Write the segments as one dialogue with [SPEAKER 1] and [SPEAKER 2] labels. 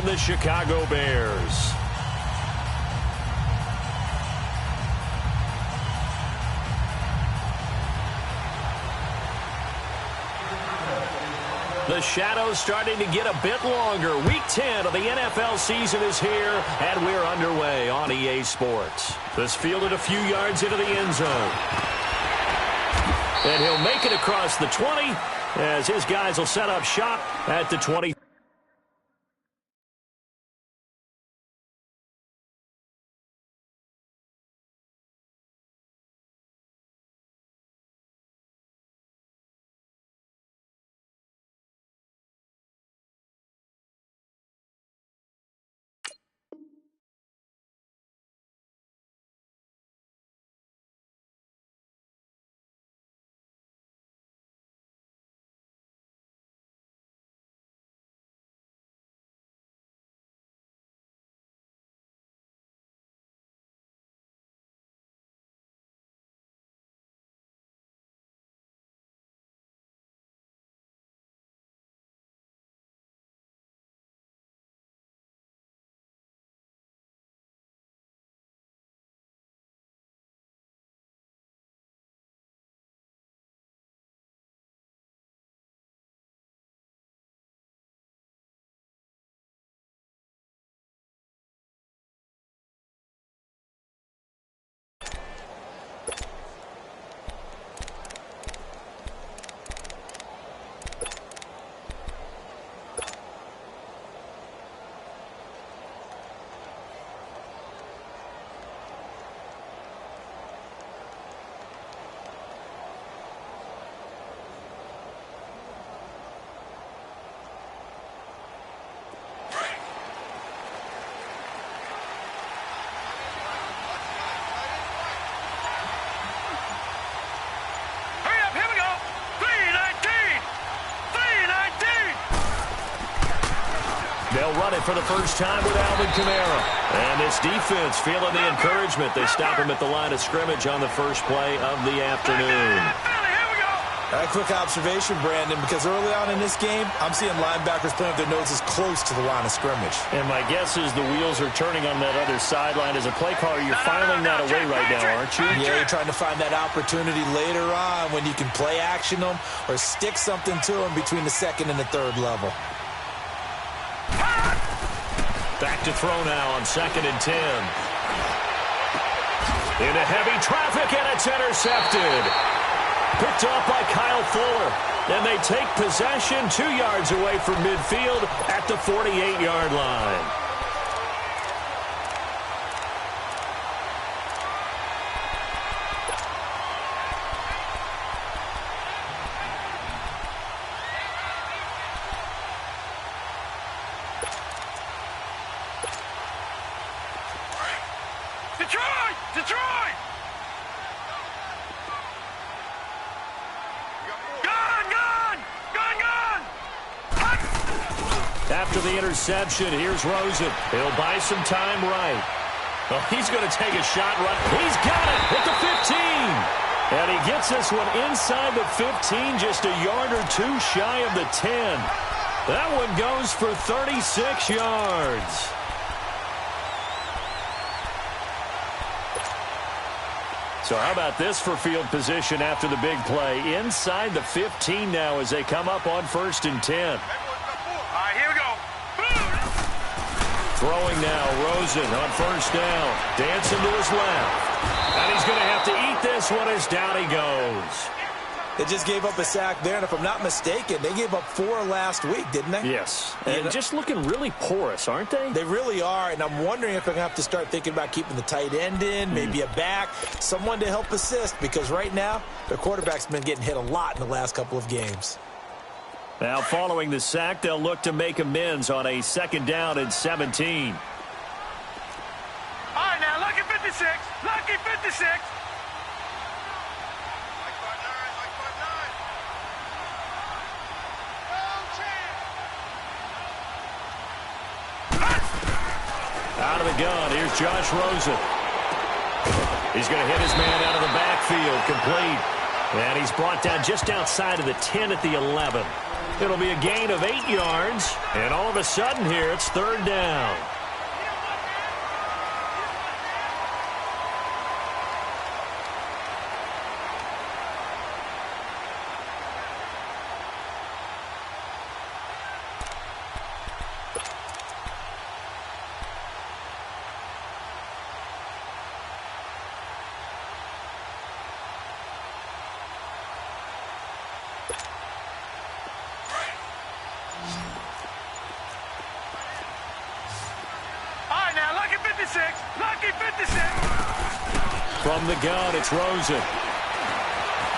[SPEAKER 1] and the Chicago Bears. The shadow's starting to get a bit longer. Week 10 of the NFL season is here, and we're underway on EA Sports. This fielded a few yards into the end zone. And he'll make it across the 20 as his guys will set up shop at the 20. They'll run it for the first time with Alvin Kamara. And this defense feeling the encouragement. They stop him at the line of scrimmage on the first play of the afternoon.
[SPEAKER 2] A quick observation, Brandon, because early on in this game, I'm seeing linebackers playing with their noses close to the line of scrimmage.
[SPEAKER 1] And my guess is the wheels are turning on that other sideline. As a play caller, you're filing that away right now, aren't you?
[SPEAKER 2] Yeah, you're trying to find that opportunity later on when you can play action them or stick something to them between the second and the third level.
[SPEAKER 1] Back to throw now on 2nd and 10. Into heavy traffic, and it's intercepted. Picked off by Kyle Fuller. And they take possession 2 yards away from midfield at the 48-yard line.
[SPEAKER 3] Detroit!
[SPEAKER 1] After the interception, here's Rosen. He'll buy some time right. Well, he's going to take a shot right. He's got it at the 15. And he gets this one inside the 15, just a yard or two shy of the 10. That one goes for 36 yards. So how about this for field position after the big play? Inside the 15 now as they come up on 1st and 10.
[SPEAKER 3] All right, here we go.
[SPEAKER 1] Throwing now, Rosen on 1st down. Dancing to his left. And he's going to have to eat this one as down he goes.
[SPEAKER 2] They just gave up a sack there, and if I'm not mistaken, they gave up 4 last week, didn't they?
[SPEAKER 1] Yes. And just looking really porous, aren't they?
[SPEAKER 2] They really are, and I'm wondering if I'm going to have to start thinking about keeping the tight end in, maybe a back, someone to help assist, because right now, their quarterback's been getting hit a lot in the last couple of games.
[SPEAKER 1] Now, following the sack, they'll look to make amends on a 2nd down and 17.
[SPEAKER 3] All right, now, lucky 56. Lucky 56.
[SPEAKER 1] Out of the gun, here's Josh Rosen. He's going to hit his man out of the backfield, complete. And he's brought down just outside of the 10 at the 11. It'll be a gain of 8 yards. And all of a sudden here, it's third down. From the gun, it's Rosen.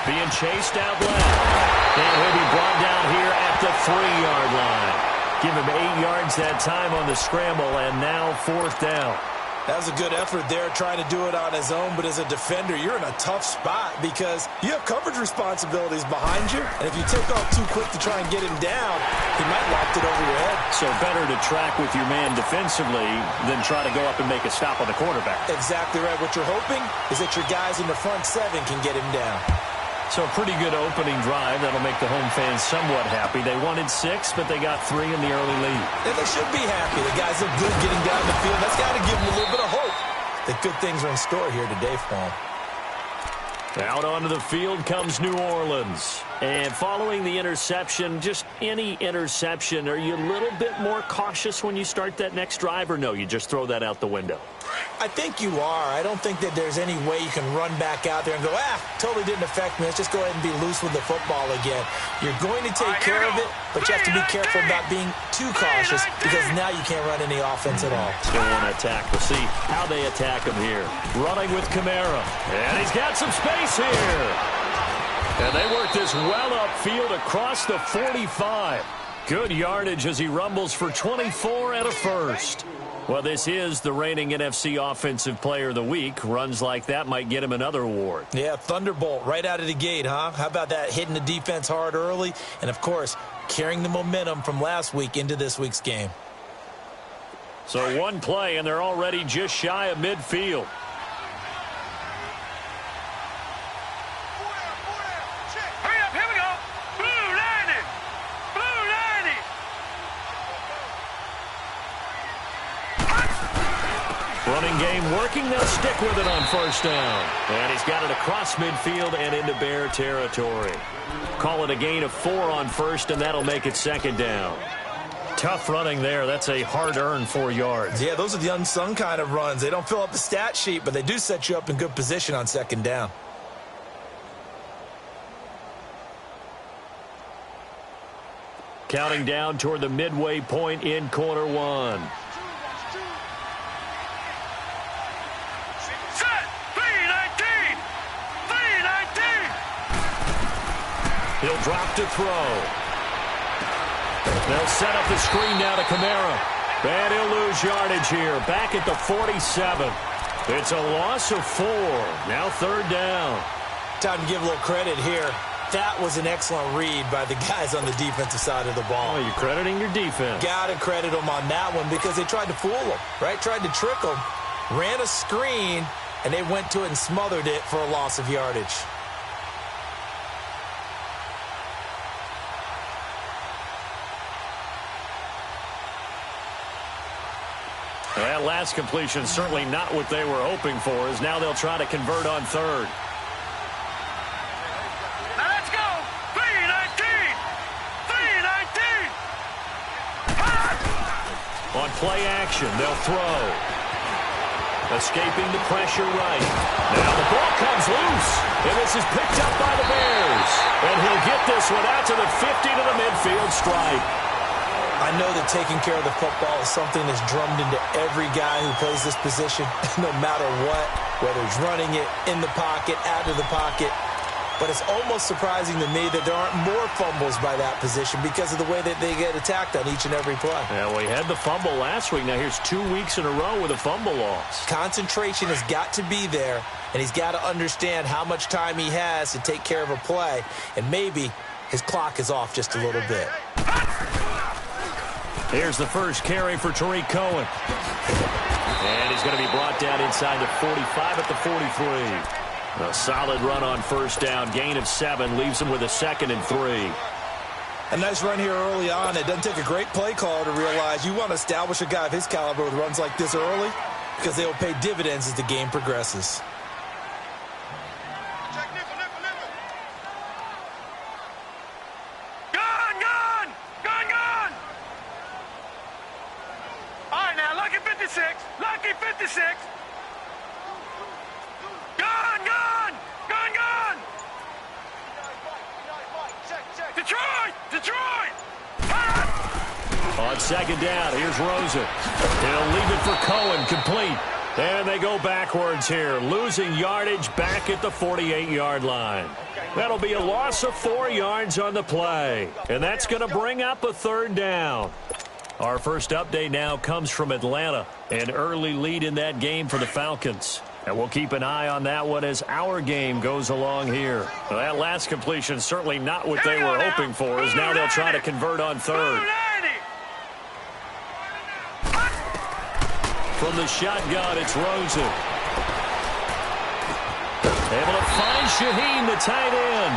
[SPEAKER 1] Being chased out left. And he'll be brought down here at the 3-yard line. Give him 8 yards that time on the scramble, and now fourth down.
[SPEAKER 2] That was a good effort there, trying to do it on his own. But as a defender, you're in a tough spot because you have coverage responsibilities behind you. And if you take off too quick to try and get him down, he might loft it over your head.
[SPEAKER 1] So better to track with your man defensively than try to go up and make a stop on the quarterback.
[SPEAKER 2] Exactly right. What you're hoping is that your guys in the front 7 can get him down.
[SPEAKER 1] So a pretty good opening drive. That'll make the home fans somewhat happy. They wanted 6, but they got 3 in the early lead.
[SPEAKER 2] And they should be happy. The guys look good getting down the field. That's got to give them a little bit of hope that good things are in store here today for them.
[SPEAKER 1] Out onto the field comes New Orleans. And following the interception, just any interception, are you a little bit more cautious when you start that next drive, or no, you just throw that out the window?
[SPEAKER 2] I think you are. I don't think that there's any way you can run back out there and go, totally didn't affect me. Let's just go ahead and be loose with the football again. You're going to take care of it, but you have to be careful about being too cautious because now you can't run any offense at all.
[SPEAKER 1] Still want to attack. We'll see how they attack him here. Running with Kamara. And he's got some space here. And they work this well upfield across the 45. Good yardage as he rumbles for 24 and a first. Well, this is the reigning NFC Offensive Player of the Week. Runs like that might get him another award.
[SPEAKER 2] Yeah, Thunderbolt right out of the gate, huh? How about that, hitting the defense hard early? And, of course, carrying the momentum from last week into this week's game.
[SPEAKER 1] So one play, and they're already just shy of midfield. Running game working. They'll stick with it on first down. And he's got it across midfield and into Bear territory. Call it a gain of 4 on first, and that'll make it second down. Tough running there. That's a hard-earned 4 yards.
[SPEAKER 2] Yeah, those are the unsung kind of runs. They don't fill up the stat sheet, but they do set you up in good position on second down.
[SPEAKER 1] Counting down toward the midway point in quarter 1. He'll drop to throw. They'll set up the screen now to Kamara. And he'll lose yardage here. Back at the 47. It's a loss of 4. Now third down.
[SPEAKER 2] Time to give a little credit here. That was an excellent read by the guys on the defensive side of the ball.
[SPEAKER 1] Oh, you're crediting your defense.
[SPEAKER 2] Got to credit them on that one because they tried to fool them, right? Tried to trick them. Ran a screen, and they went to it and smothered it for a loss of yardage.
[SPEAKER 1] That last completion certainly not what they were hoping for, as now they'll try to convert on third.
[SPEAKER 3] Now let's go! 3-19! 3-19!
[SPEAKER 1] On play action, they'll throw. Escaping the pressure right. Now the ball comes loose, and this is picked up by the Bears. And he'll get this one out to the 50 to the midfield stripe.
[SPEAKER 2] I know that taking care of the football is something that's drummed into every guy who plays this position, no matter what, whether he's running it, in the pocket, out of the pocket. But it's almost surprising to me that there aren't more fumbles by that position because of the way that they get attacked on each and every play.
[SPEAKER 1] Yeah, we had the fumble last week. Now here's 2 weeks in a row with a fumble loss.
[SPEAKER 2] Concentration has got to be there, and he's got to understand how much time he has to take care of a play, and maybe his clock is off just a little bit.
[SPEAKER 1] Here's the first carry for Tariq Cohen. And he's going to be brought down inside the 45 at the 43. A solid run on first down. Gain of 7 leaves him with a 2nd and 3.
[SPEAKER 2] A nice run here early on. It doesn't take a great play caller to realize you want to establish a guy of his caliber with runs like this early because they will pay dividends as the game progresses.
[SPEAKER 3] Lucky 56. Gone. Detroit.
[SPEAKER 1] On second down, here's Rosen. He'll leave it for Cohen, complete. And they go backwards here, losing yardage back at the 48-yard line. That'll be a loss of 4 yards on the play. And that's going to bring up a third down. Our first update now comes from Atlanta. An early lead in that game for the Falcons. And we'll keep an eye on that one as our game goes along here. Well, that last completion certainly not what they were hoping for, as now they'll try to convert on third. From the shotgun, it's Rosen. Able to find Shaheen, the tight end.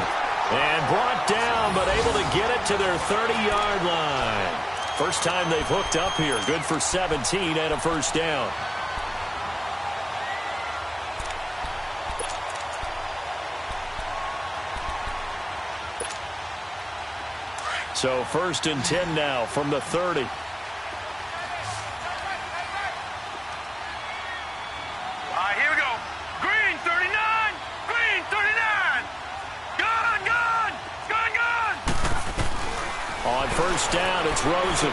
[SPEAKER 1] And brought down, but able to get it to their 30-yard line. First time they've hooked up here. Good for 17 and a first down. So first and 10 now from the 30.
[SPEAKER 3] Here we go. Green 39. Green 39. Gone.
[SPEAKER 1] On first down, it's Rosen.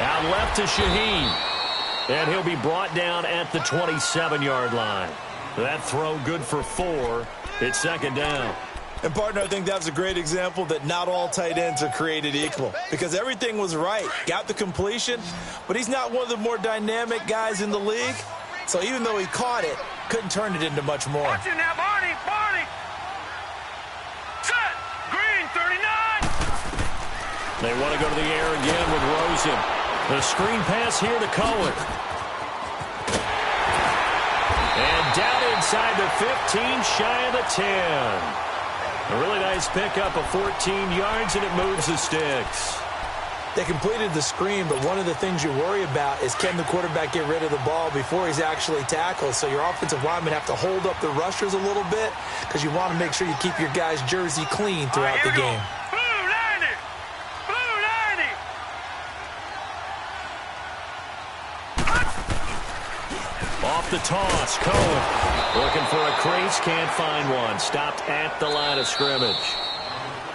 [SPEAKER 1] Out left to Shaheen. And he'll be brought down at the 27-yard line. That throw good for 4. It's second down.
[SPEAKER 2] And, partner, I think that's a great example that not all tight ends are created equal because everything was right. Got the completion, but he's not one of the more dynamic guys in the league. So even though he caught it, couldn't turn it into much more.
[SPEAKER 3] Watch it now, Barney. Set. Green 39.
[SPEAKER 1] They want to go to the air again with Rosen. The screen pass here to Cohen. And down inside the 15, shy of the 10. A really nice pickup of 14 yards, and it moves the sticks.
[SPEAKER 2] They completed the screen, but one of the things you worry about is can the quarterback get rid of the ball before he's actually tackled? So your offensive linemen have to hold up the rushers a little bit because you want to make sure you keep your guy's jersey clean throughout the game.
[SPEAKER 3] Blue 90.
[SPEAKER 1] Off the toss, Cohen. Looking for a crease, can't find one. Stopped at the line of scrimmage.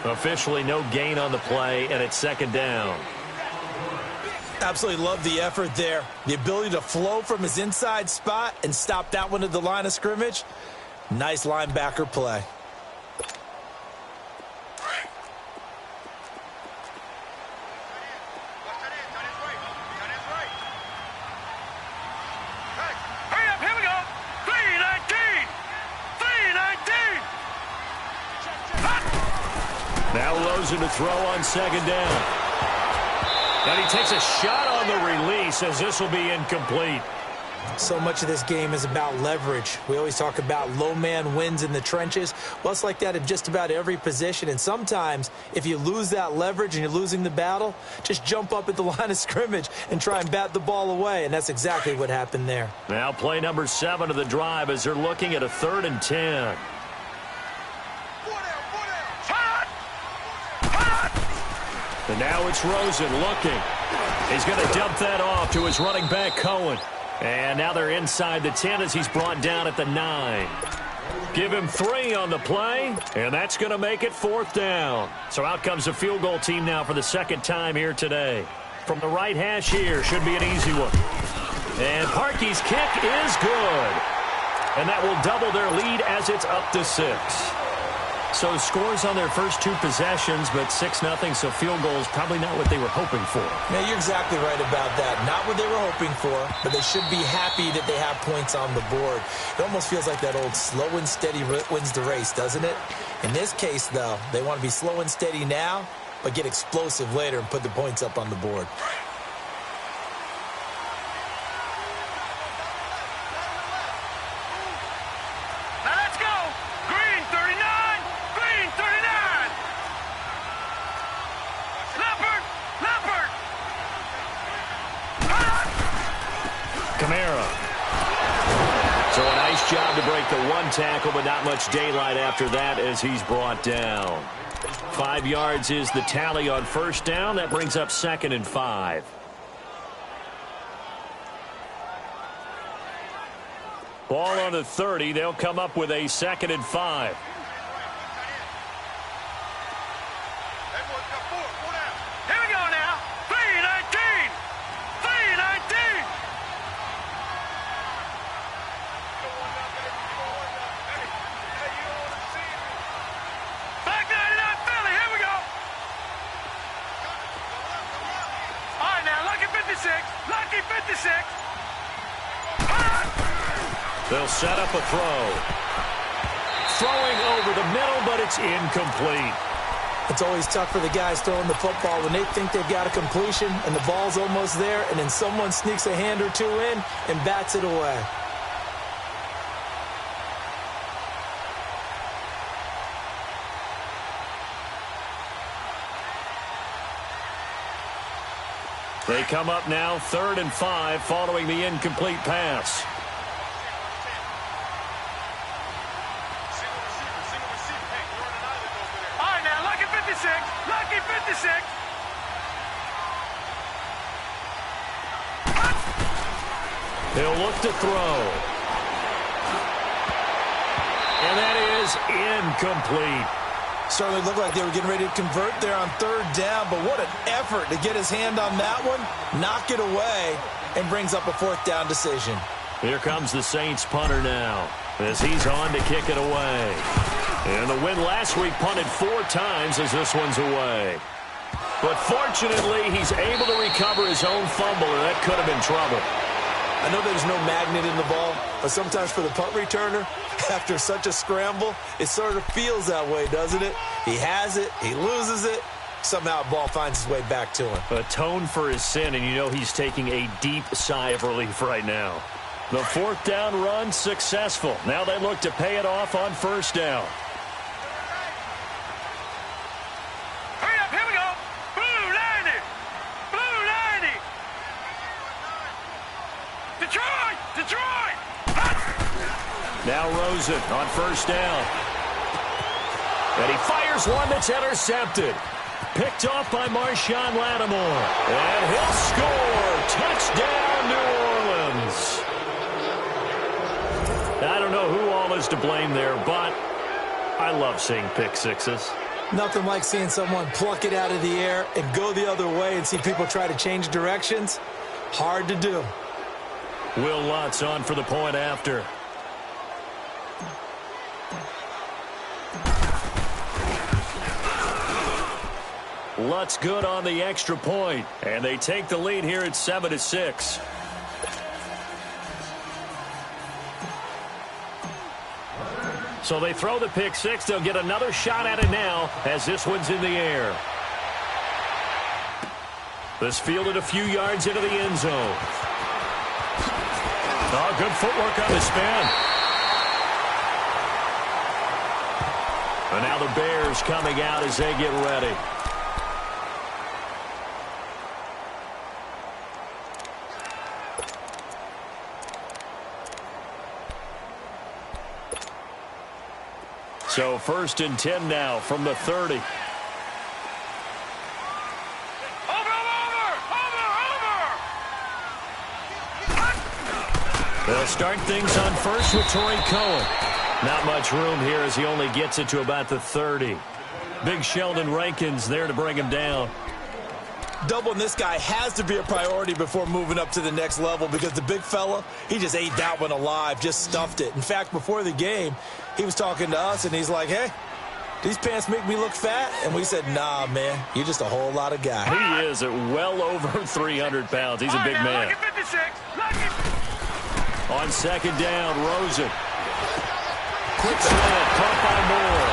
[SPEAKER 1] Officially no gain on the play, and it's second down.
[SPEAKER 2] Absolutely love the effort there. The ability to flow from his inside spot and stop that one at the line of scrimmage. Nice linebacker play.
[SPEAKER 1] To throw on second down. And he takes a shot on the release as this will be incomplete.
[SPEAKER 2] So much of this game is about leverage. We always talk about low man wins in the trenches. Well, it's like that in just about every position. And sometimes if you lose that leverage and you're losing the battle, just jump up at the line of scrimmage and try and bat the ball away. And that's exactly what happened there.
[SPEAKER 1] Now play number 7 of the drive as they're looking at a 3rd and 10. And now it's Rosen looking. He's going to dump that off to his running back, Cohen. And now they're inside the 10 as he's brought down at the 9. Give him 3 on the play, and that's going to make it 4th down. So out comes the field goal team now for the second time here today. From the right hash here, should be an easy one. And Parkey's kick is good. And that will double their lead as it's up to 6. So scores on their first 2 possessions, but 6-0, so field goal is probably not what they were hoping for.
[SPEAKER 2] Yeah, you're exactly right about that. Not what they were hoping for, but they should be happy that they have points on the board. It almost feels like that old slow and steady wins the race, doesn't it? In this case, though, they want to be slow and steady now, but get explosive later and put the points up on the board.
[SPEAKER 1] Kamara. So a nice job to break the one tackle, but not much daylight after that as he's brought down. 5 yards is the tally on first down. That brings up 2nd and 5. Ball on the 30. They'll come up with a 2nd and 5.
[SPEAKER 3] Here we go now. 3-19. 3-19. Back 99 Philly. Here we go. All right, now, lucky 56. Lucky 56.
[SPEAKER 1] They'll set up a throw. Throwing over the middle, but it's incomplete.
[SPEAKER 2] It's always tough for the guys throwing the football when they think they've got a completion and the ball's almost there, and then someone sneaks a hand or two in and bats it away.
[SPEAKER 1] They come up now 3rd and 5 following the incomplete pass.
[SPEAKER 3] Lucky 56.
[SPEAKER 1] He'll look to throw. And that is incomplete.
[SPEAKER 2] Certainly looked like they were getting ready to convert there on 3rd down, but what an effort to get his hand on that one, knock it away, and brings up a 4th down decision.
[SPEAKER 1] Here comes the Saints punter now as he's on to kick it away. And the win last week punted 4 times as this one's away. But fortunately, he's able to recover his own fumble, and that could have been trouble.
[SPEAKER 2] I know there's no magnet in the ball, but sometimes for the punt returner, after such a scramble, it sort of feels that way, doesn't it? He has it, he loses it, somehow the ball finds its way back to him.
[SPEAKER 1] Atone for his sin, and you know he's taking a deep sigh of relief right now. The 4th down run successful. Now they look to pay it off on 1st down.
[SPEAKER 3] Hurry up, here we go. Blue 90. Blue 90. Detroit! Detroit!
[SPEAKER 1] Now Rosen on 1st down. And he fires one that's intercepted. Picked off by Marshawn Lattimore. And he'll score. Touchdown, New Orleans. I don't know who all is to blame there, but I love seeing pick sixes.
[SPEAKER 2] Nothing like seeing someone pluck it out of the air and go the other way and see people try to change directions. Hard to do.
[SPEAKER 1] Will Lutz on for the point after. Lutz good on the extra point, and they take the lead here at 7-6. So they throw the pick six. They'll get another shot at it now as this one's in the air. This fielded a few yards into the end zone. Oh, good footwork on the spin. And now the Bears coming out as they get ready. So 1st and 10 now from the 30. They'll start things on first with Torrey Cohen. Not much room here as he only gets it to about the 30. Big Sheldon Rankins there to bring him down.
[SPEAKER 2] Doubling this guy has to be a priority before moving up to the next level because the big fella, he just ate that one alive, just stuffed it. In fact, before the game, he was talking to us, and he's like, hey, these pants make me look fat? And we said, nah, man, you're just a whole lot of guy.
[SPEAKER 1] He is at well over 300 pounds. He's a big man.
[SPEAKER 3] Lucky 56. Lucky.
[SPEAKER 1] On 2nd down, Rosen. Quick slant, caught by Moore.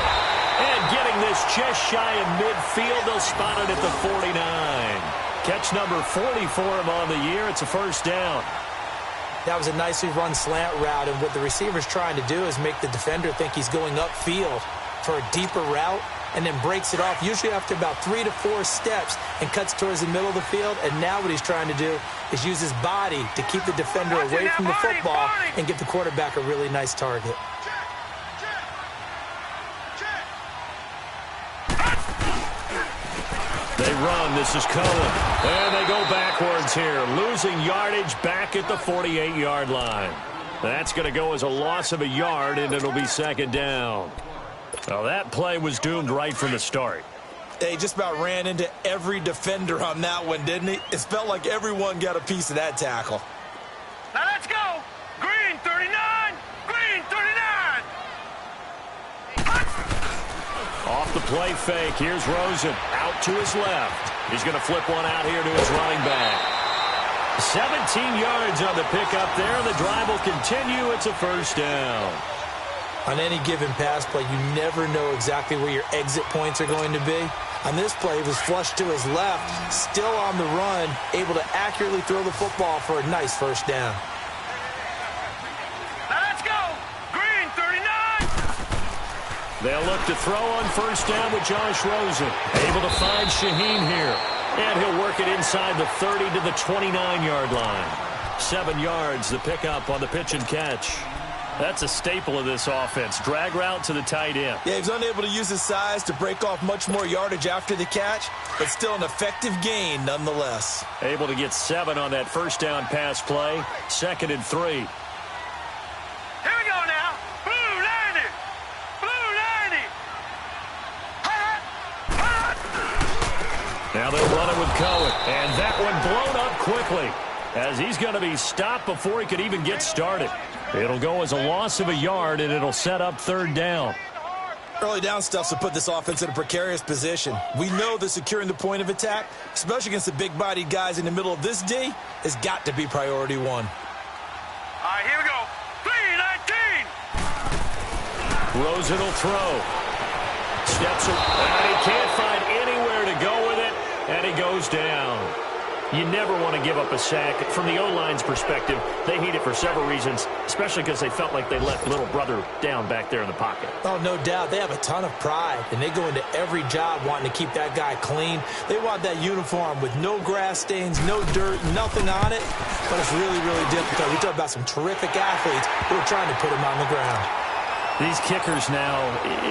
[SPEAKER 1] And getting this just shy of midfield, they'll spot it at the 49. Catch number 40 for him on the year. It's a 1st down.
[SPEAKER 2] That was a nicely run slant route, and what the receiver's trying to do is make the defender think he's going upfield for a deeper route, and then breaks it off, usually after about 3 to 4 steps, and cuts towards the middle of the field. And now what he's trying to do is use his body to keep the defender away from the football and give the quarterback a really nice target.
[SPEAKER 1] They run. This is Cohen. And they go backwards here, losing yardage back at the 48-yard line. That's going to go as a loss of a yard, and it'll be second down. Well, that play was doomed right from the start.
[SPEAKER 2] He just about ran into every defender on that one, didn't he? It felt like everyone got a piece of that tackle.
[SPEAKER 3] Now let's go. Green 39. Green 39.
[SPEAKER 1] Off the play fake. Here's Rosen out to his left. He's going to flip one out here to his running back. 17 yards on the pickup there. The drive will continue. It's a first down.
[SPEAKER 2] On any given pass play, you never know exactly where your exit points are going to be. On this play, he was flushed to his left, still on the run, able to accurately throw the football for a nice first down.
[SPEAKER 3] Now let's go. Green 39.
[SPEAKER 1] They'll look to throw on first down with Josh Rosen. Able to find Shaheen here. And he'll work it inside the 30 to the 29-yard line. 7 yards, the pickup on the pitch and catch. That's a staple of this offense. Drag route to the tight end.
[SPEAKER 2] Yeah, he was unable to use his size to break off much more yardage after the catch, but still an effective gain nonetheless.
[SPEAKER 1] Able to get 7 on that first down pass play. 2nd and 3.
[SPEAKER 3] Here we go now. Blue Landy. Blue Landy.
[SPEAKER 1] Now they'll run it with Cohen. And that one blown up quickly as he's going to be stopped before he could even get started. It'll go as a loss of a yard, and it'll set up third down.
[SPEAKER 2] Early down stuff will put this offense in a precarious position. We know that securing the point of attack, especially against the big-bodied guys in the middle of this D, has got to be priority one.
[SPEAKER 3] All right, here we go. 3-19.
[SPEAKER 1] Rosen will throw. Steps and he can't find anywhere to go with it, and he goes down. You never want to give up a sack. From the O-line's perspective, they hate it for several reasons, especially because they felt like they let little brother down back there in the pocket.
[SPEAKER 2] Oh, no doubt. They have a ton of pride, and they go into every job wanting to keep that guy clean. They want that uniform with no grass stains, no dirt, nothing on it. But it's really, really difficult. We talk about some terrific athletes who are trying to put him on the ground.
[SPEAKER 1] These kickers now,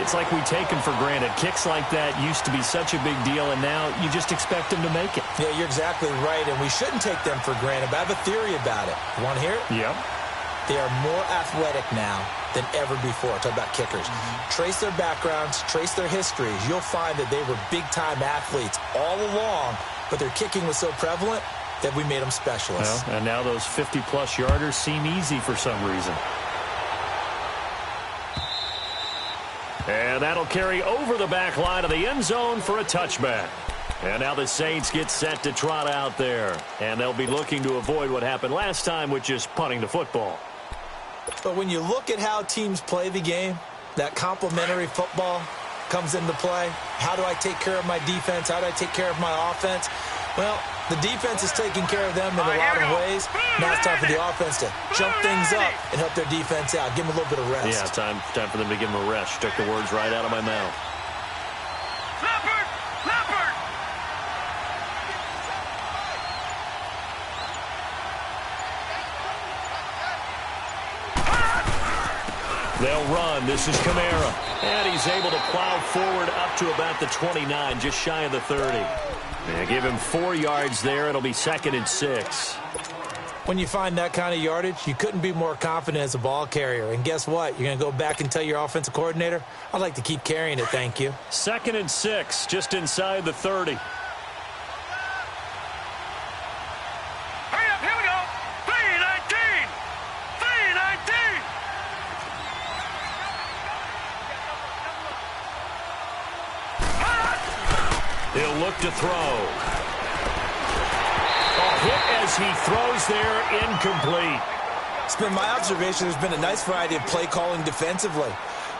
[SPEAKER 1] it's like we take them for granted. Kicks like that used to be such a big deal, and now you just expect them to make it.
[SPEAKER 2] Yeah, you're exactly right, and we shouldn't take them for granted, but I have a theory about it. You want to hear it?
[SPEAKER 1] Yep.
[SPEAKER 2] They are more athletic now than ever before. Talk about kickers. Trace their backgrounds, trace their histories. You'll find that they were big-time athletes all along, but their kicking was so prevalent that we made them specialists.
[SPEAKER 1] Well, and now those 50-plus yarders seem easy for some reason. And that'll carry over the back line of the end zone for a touchback. And now the Saints get set to trot out there. And they'll be looking to avoid what happened last time, which is punting the football.
[SPEAKER 2] But when you look at how teams play the game, that complementary football comes into play. How do I take care of my defense? How do I take care of my offense? Well, the defense is taking care of them in a lot of ways. Now it's time for the offense to jump things up and help their defense out. Give them a little bit of rest.
[SPEAKER 1] Yeah, time for them to give them a rest. Took the words right out of my mouth.
[SPEAKER 3] Leopard. Leopard.
[SPEAKER 1] They'll run. This is Kamara. And he's able to plow forward up to about the 29, just shy of the 30. They give him 4 yards there. It'll be 2nd and 6.
[SPEAKER 2] When you find that kind of yardage, you couldn't be more confident as a ball carrier. And guess what? You're going to go back and tell your offensive coordinator, I'd like to keep carrying it, thank you.
[SPEAKER 1] 2nd and 6, just inside the 30.
[SPEAKER 3] Hurry up, here we go. 3-19. 3-19.
[SPEAKER 1] He'll look to throw. A hit as he throws there, incomplete.
[SPEAKER 2] It's been my observation there's been a nice variety of play calling defensively.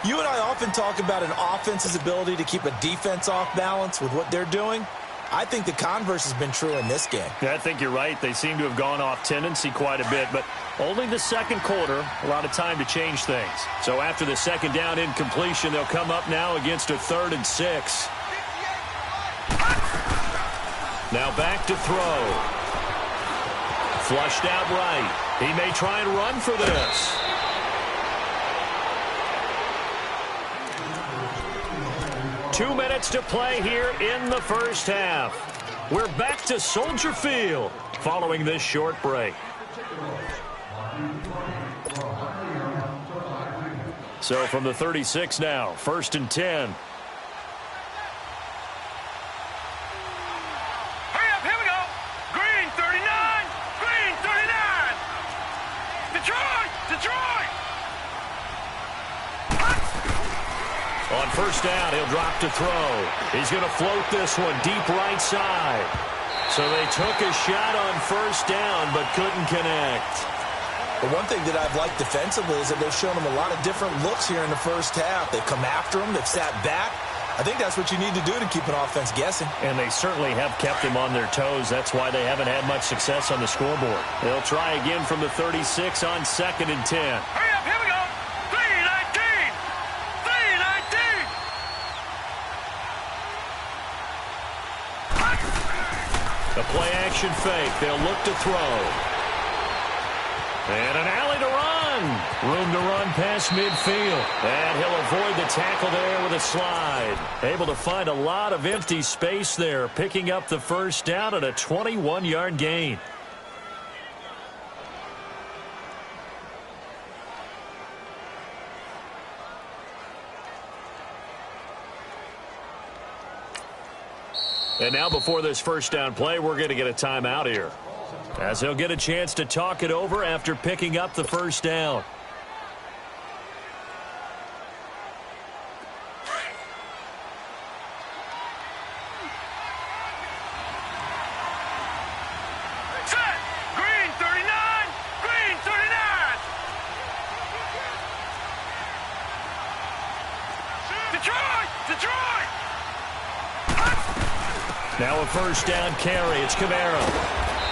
[SPEAKER 2] You and I often talk about an offense's ability to keep a defense off balance with what they're doing. I think the converse has been true in this game.
[SPEAKER 1] Yeah, I think you're right. They seem to have gone off tendency quite a bit, but only the second quarter, a lot of time to change things. So after the second down incompletion, they'll come up now against a 3rd and 6. Now back to throw. Flushed out right. He may try and run for this. Two minutes to play here in the first half. We're back to Soldier Field following this short break. So from the 36 now, 1st and 10.
[SPEAKER 3] Hurry up, here we go. Green 39, green 39. Detroit.
[SPEAKER 1] On 1st down, he'll drop to throw. He's going to float this one deep right side. So they took a shot on 1st down but couldn't connect.
[SPEAKER 2] The one thing that I've liked defensively is that they've shown him a lot of different looks here in the first half. They've come after him. They've sat back. I think that's what you need to do to keep an offense guessing.
[SPEAKER 1] And they certainly have kept him on their toes. That's why they haven't had much success on the scoreboard. They'll try again from the 36 on 2nd and 10.
[SPEAKER 3] Hurry up, here we go. 319. 319.
[SPEAKER 1] A play-action fake. They'll look to throw. And an alley to run. Room to run past midfield. And he'll avoid the tackle there with a slide. Able to find a lot of empty space there, picking up the 1st down at a 21-yard gain. And now before this 1st down play, we're going to get a timeout here, as he'll get a chance to talk it over after picking up the 1st down.
[SPEAKER 3] Set. Green 39, green 39. Detroit.
[SPEAKER 1] Now a 1st down carry. It's Camaro.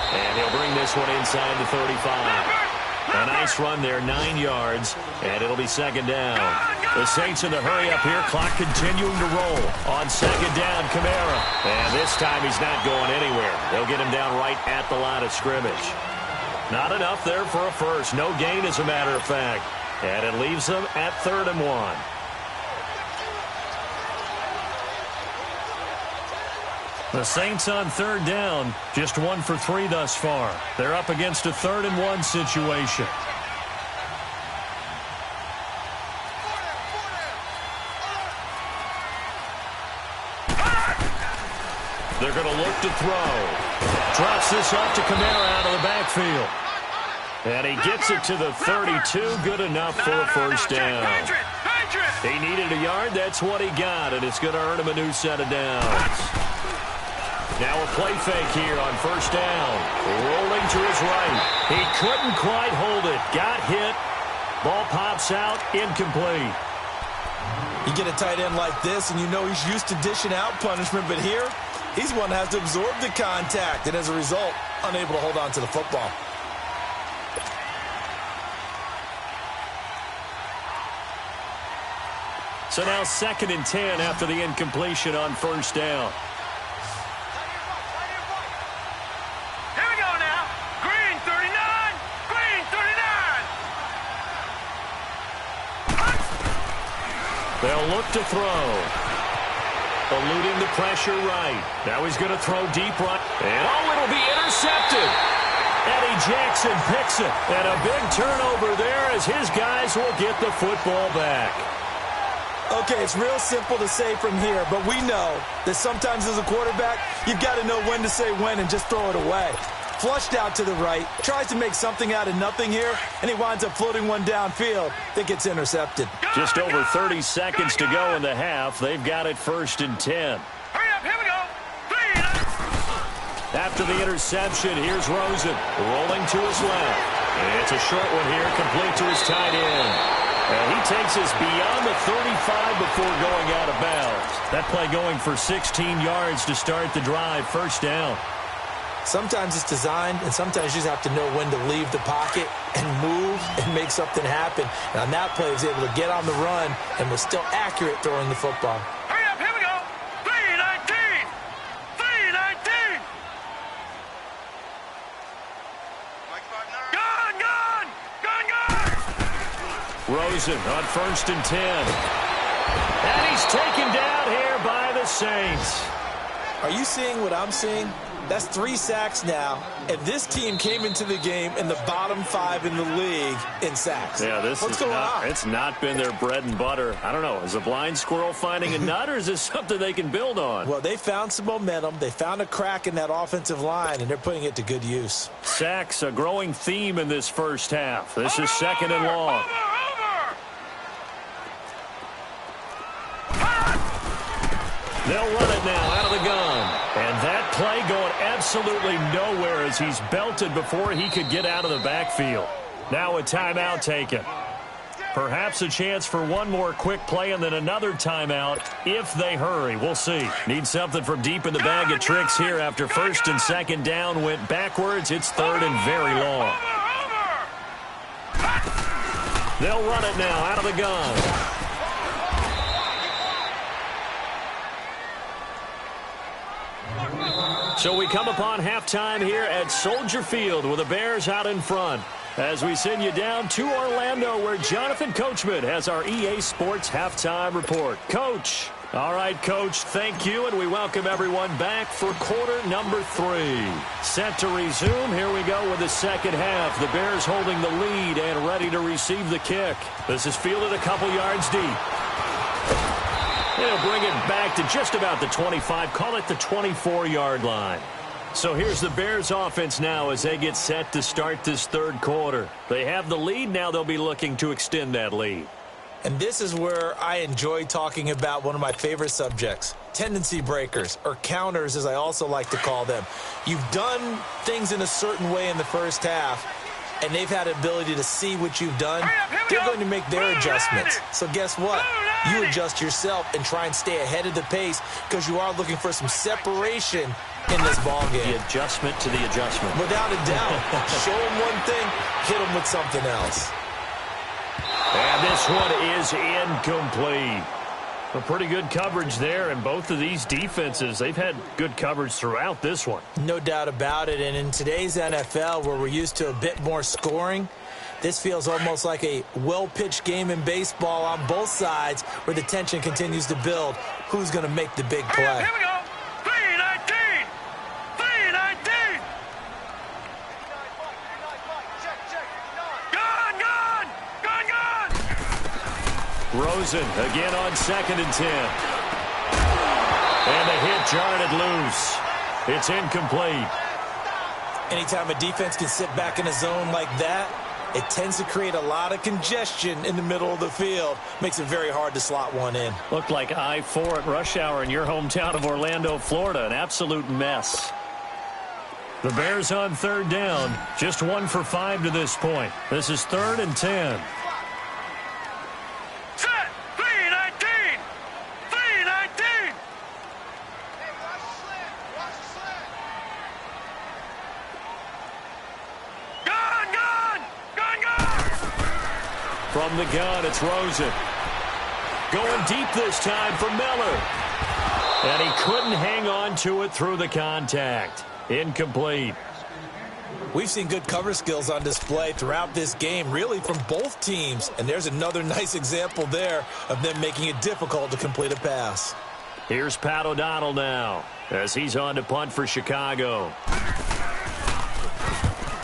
[SPEAKER 1] And he'll bring this one inside the 35. A nice run there, 9 yards, and it'll be 2nd down. The Saints in the hurry up here, clock continuing to roll. On 2nd down, Camaro. And this time he's not going anywhere. They'll get him down right at the line of scrimmage. Not enough there for a first. No gain, as a matter of fact. And it leaves them at 3rd and 1. The Saints on 3rd down, just 1 for 3 thus far. They're up against a 3rd and 1 situation. They're going to look to throw. Drops this off to Kamara out of the backfield. And he gets it to the 32, good enough for a 1st down. He needed a yard, that's what he got, and it's going to earn him a new set of downs. Now a play fake here on 1st down. Rolling to his right. He couldn't quite hold it. Got hit. Ball pops out. Incomplete.
[SPEAKER 2] You get a tight end like this, and you know he's used to dishing out punishment, but here, he's one that has to absorb the contact, and as a result, unable to hold on to the football.
[SPEAKER 1] So now 2nd and 10 after the incompletion on 1st down. They'll look to throw. Eluding the pressure right. Now he's going to throw deep right. And it'll be intercepted. Eddie Jackson picks it. And a big turnover there as his guys will get the football back.
[SPEAKER 2] Okay, it's real simple to say from here, but we know that sometimes as a quarterback, you've got to know when to say when and just throw it away. Flushed out to the right, tries to make something out of nothing here, and he winds up floating one downfield that gets intercepted.
[SPEAKER 1] Just over 30 seconds to go in the half. They've got it 1st and 10.
[SPEAKER 3] Hurry up, here we go. 3.
[SPEAKER 1] After the interception, here's Rosen rolling to his left. It's a short one here, complete to his tight end. And he takes us beyond the 35 before going out of bounds. That play going for 16 yards to start the drive, first down.
[SPEAKER 2] Sometimes it's designed, and sometimes you just have to know when to leave the pocket and move and make something happen. And on that play, he was able to get on the run and was still accurate throwing the football.
[SPEAKER 3] Hurry up, here we go. 319. 319. Gun, gun, gun, gun.
[SPEAKER 1] Rosen on 1st and 10. And he's taken down here by the Saints.
[SPEAKER 2] Are you seeing what I'm seeing? That's 3 sacks now, and this team came into the game in the bottom 5 in the league in sacks.
[SPEAKER 1] Yeah,
[SPEAKER 2] What's going on?
[SPEAKER 1] It's not been their bread and butter. I don't know. Is a blind squirrel finding a nut, or is this something they can build on?
[SPEAKER 2] Well, they found some momentum. They found a crack in that offensive line, and they're putting it to good use.
[SPEAKER 1] Sacks, a growing theme in this first half. This is 2nd and long. They'll run it now out of the gun. And that play going absolutely nowhere as he's belted before he could get out of the backfield. Now a timeout taken. Perhaps a chance for one more quick play and then another timeout if they hurry. We'll see. Need something from deep in the bag of tricks here after 1st and 2nd down went backwards. It's 3rd and very long. They'll run it now out of the gun. So we come upon halftime here at Soldier Field with the Bears out in front. As we send you down to Orlando where Jonathan Coachman has our EA Sports Halftime Report. Coach. All right, Coach, thank you, and we welcome everyone back for quarter number 3. Set to resume. Here we go with the second half. The Bears holding the lead and ready to receive the kick. This is fielded a couple yards deep. They'll bring it back to just about the 25, call it the 24-yard line. So here's the Bears offense now as they get set to start this third quarter. They have the lead. Now they'll be looking to extend that lead.
[SPEAKER 2] And this is where I enjoy talking about one of my favorite subjects, tendency breakers, or counters as I also like to call them. You've done things in a certain way in the first half, and they've had the ability to see what you've done. They're going to make their adjustments. So guess what? You adjust yourself and try and stay ahead of the pace because you are looking for some separation in this ball game.
[SPEAKER 1] The adjustment to the adjustment.
[SPEAKER 2] Without a doubt. Show them one thing, hit them with something else.
[SPEAKER 1] And this one is incomplete. A pretty good coverage there, and both of these defenses, they've had good coverage throughout this one.
[SPEAKER 2] No doubt about it, and in today's NFL, where we're used to a bit more scoring, this feels almost like a well-pitched game in baseball on both sides where the tension continues to build. Who's going to make the big play?
[SPEAKER 3] Here we go. 319. 319. Gun, gun, gun, gun.
[SPEAKER 1] Rosen again on 2nd and 10. And the hit jarred it loose. It's incomplete.
[SPEAKER 2] Anytime a defense can sit back in a zone like that, it tends to create a lot of congestion in the middle of the field. Makes it very hard to slot one in.
[SPEAKER 1] Looked like I-4 at rush hour in your hometown of Orlando, Florida. An absolute mess. The Bears on 3rd down. Just 1 for 5 to this point. This is 3rd and 10.
[SPEAKER 3] Set. 319. 319. Gun, gun, gun, gun.
[SPEAKER 1] From the gun, it's Rosen. Going deep this time for Miller. And he couldn't hang on to it through the contact. Incomplete.
[SPEAKER 2] We've seen good cover skills on display throughout this game, really from both teams. And there's another nice example there of them making it difficult to complete a pass.
[SPEAKER 1] Here's Pat O'Donnell now as he's on to punt for Chicago.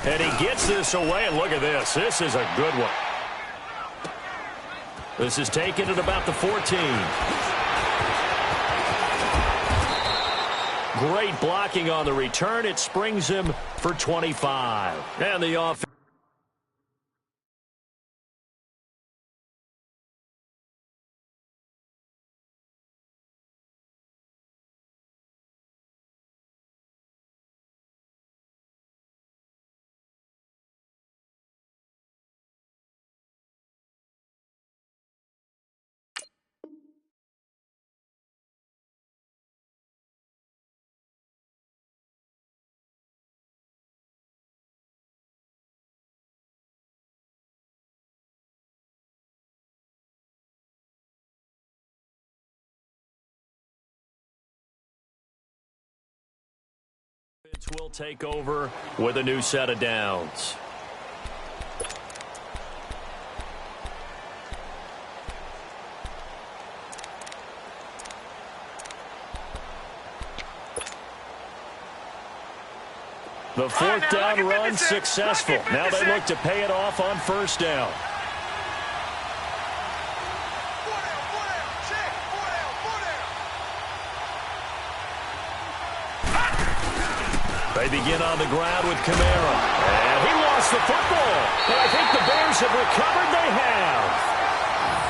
[SPEAKER 1] And he gets this away, and look at this. This is a good one. This is taken at about the 14. Great blocking on the return. It springs him for 25. And the offense. Will take over with a new set of downs. The fourth down run successful. Now they look to pay it off on first down. They begin on the ground with Kamara. And he lost the football. And I think the Bears have recovered. They have.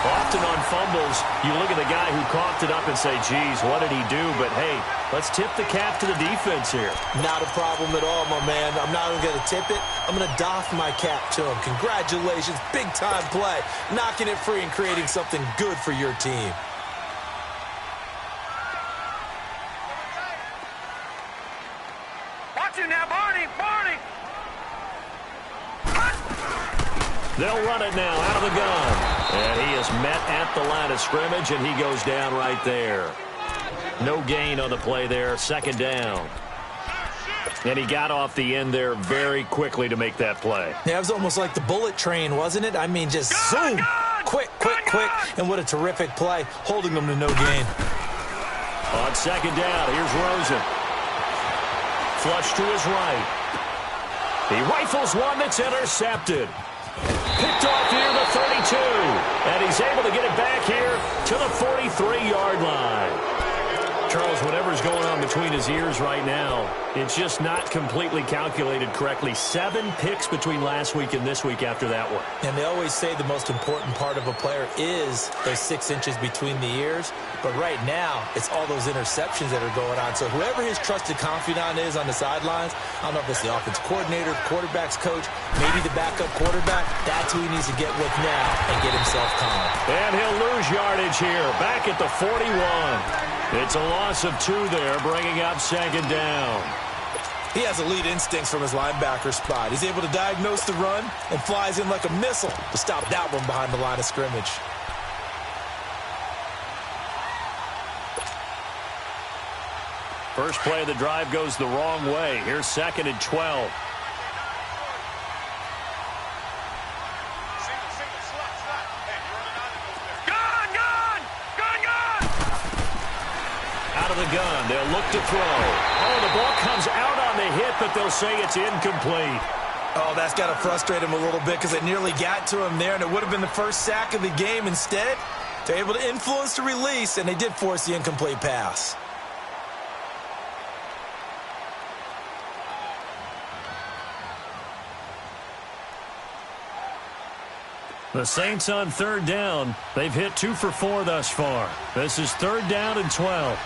[SPEAKER 1] Often on fumbles, you look at the guy who coughed it up and say, geez, what did he do? But, hey, let's tip the cap to the defense here.
[SPEAKER 2] Not a problem at all, my man. I'm not even going to tip it. I'm going to doff my cap to him. Congratulations. Big-time play. Knocking it free and creating something good for your team.
[SPEAKER 3] Watch him now, Barney. Barney.
[SPEAKER 1] They'll run it now out of the gun. And he is met at the line of scrimmage, and he goes down right there. No gain on the play there, second down. And he got off the end there very quickly to make that play.
[SPEAKER 2] Yeah, it was almost like the bullet train, wasn't it? I mean, just zoom. Quick, quick, quick. And what a terrific play, holding them to no gain.
[SPEAKER 1] On second down, here's Rosen. Flush to his right. He rifles one that's intercepted. Picked off near the 32. And he's able to get it back here to the 43-yard line. Charles, whatever's going on between his ears right now, it's just not completely calculated correctly. 7 picks between last week and this week after that one.
[SPEAKER 2] And they always say the most important part of a player is those 6 inches between the ears. But right now, it's all those interceptions that are going on. So whoever his trusted confidant is on the sidelines, I don't know if it's the offense coordinator, quarterback's coach, maybe the backup quarterback, that's who he needs to get with now and get himself calm.
[SPEAKER 1] And he'll lose yardage here, back at the 41. It's a loss of 2 there, bringing up second down.
[SPEAKER 2] He has elite instincts from his linebacker spot. He's able to diagnose the run and flies in like a missile to stop that one behind the line of scrimmage.
[SPEAKER 1] First play of the drive goes the wrong way. Here's second and 12. Out of the gun, they'll look to throw. Oh, the ball comes out on the hit, but they'll say it's incomplete.
[SPEAKER 2] Oh, that's got to frustrate him a little bit because it nearly got to him there, and it would have been the first sack of the game. Instead, they're able to influence the release, and they did force the incomplete pass.
[SPEAKER 1] The Saints on third down. They've hit 2 for 4 thus far. This is third down and 12.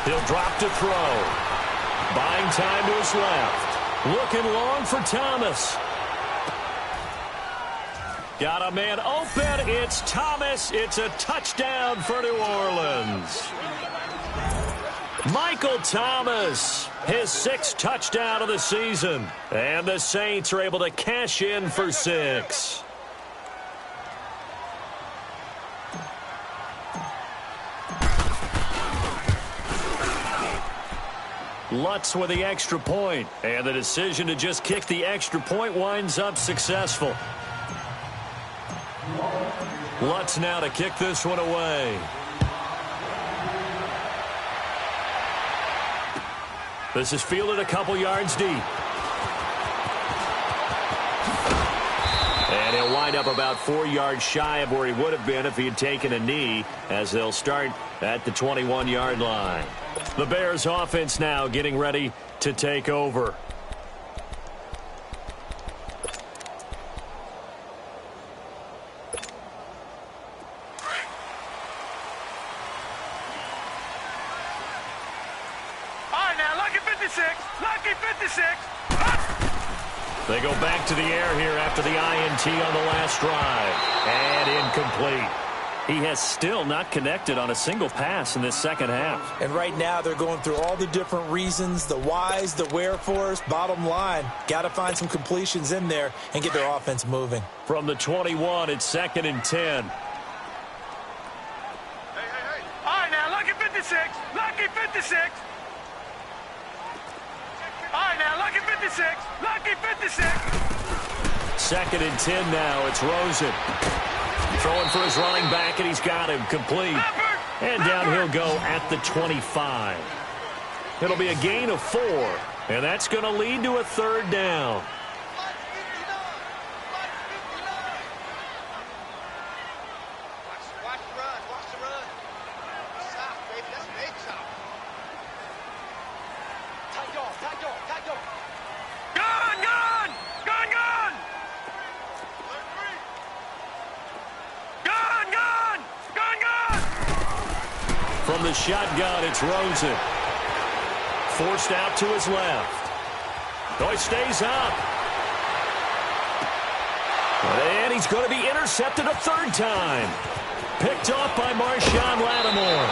[SPEAKER 1] He'll drop to throw. Buying time to his left. Looking long for Thomas. Got a man open. It's Thomas. It's a touchdown for New Orleans. Michael Thomas, his 6th touchdown of the season. And the Saints are able to cash in for 6. Lutz with the extra point, and the decision to just kick the extra point winds up successful. Lutz now to kick this one away. This is fielded a couple yards deep. And he'll wind up about 4 yards shy of where he would have been if he had taken a knee, as they'll start at the 21-yard line. The Bears offense now getting ready to take over. They go back to the air here after the INT on the last drive. And incomplete. He has still not connected on a single pass in this second half.
[SPEAKER 2] And right now they're going through all the different reasons, the whys, the wherefores. Bottom line, got to find some completions in there and get their offense moving.
[SPEAKER 1] From the 21, it's second and 10.
[SPEAKER 3] All right, now look at 56. 56. Lucky 56. All right, now, lucky 56. Lucky 56.
[SPEAKER 1] 2nd and 10 now. It's Rosen. Throwing for his running back, and he's got him complete. And down he'll go at the 25. It'll be a gain of 4, and that's going to lead to a 3rd down. From the shotgun, it's Rosen. Forced out to his left. Oh, he stays up. And he's going to be intercepted a 3rd time. Picked off by Marshawn Lattimore.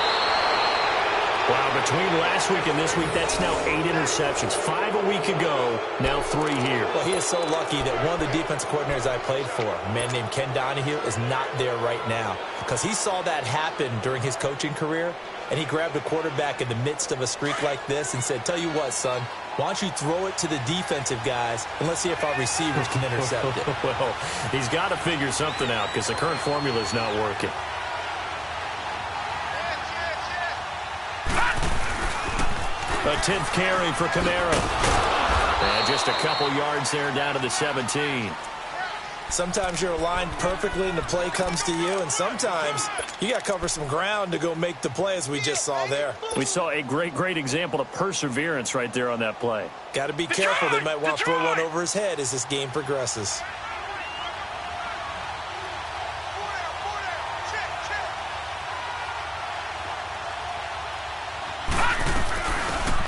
[SPEAKER 1] Wow, between last week and this week, that's now 8 interceptions. 5 a week ago, now 3 here.
[SPEAKER 2] Well, he is so lucky that one of the defense coordinators I played for, a man named Ken Donahue, is not there right now. Because he saw that happen during his coaching career, and he grabbed a quarterback in the midst of a streak like this and said, tell you what, son, why don't you throw it to the defensive guys, and let's see if our receivers can intercept it.
[SPEAKER 1] Well, he's got to figure something out because the current formula is not working. A 10th carry for Kamara. And just a couple yards there down to the 17.
[SPEAKER 2] Sometimes you're aligned perfectly and the play comes to you, and sometimes you got to cover some ground to go make the play, as we just saw there.
[SPEAKER 1] We saw a great example of perseverance right there on that play.
[SPEAKER 2] Got to be careful. They might want to throw one over his head as this game progresses.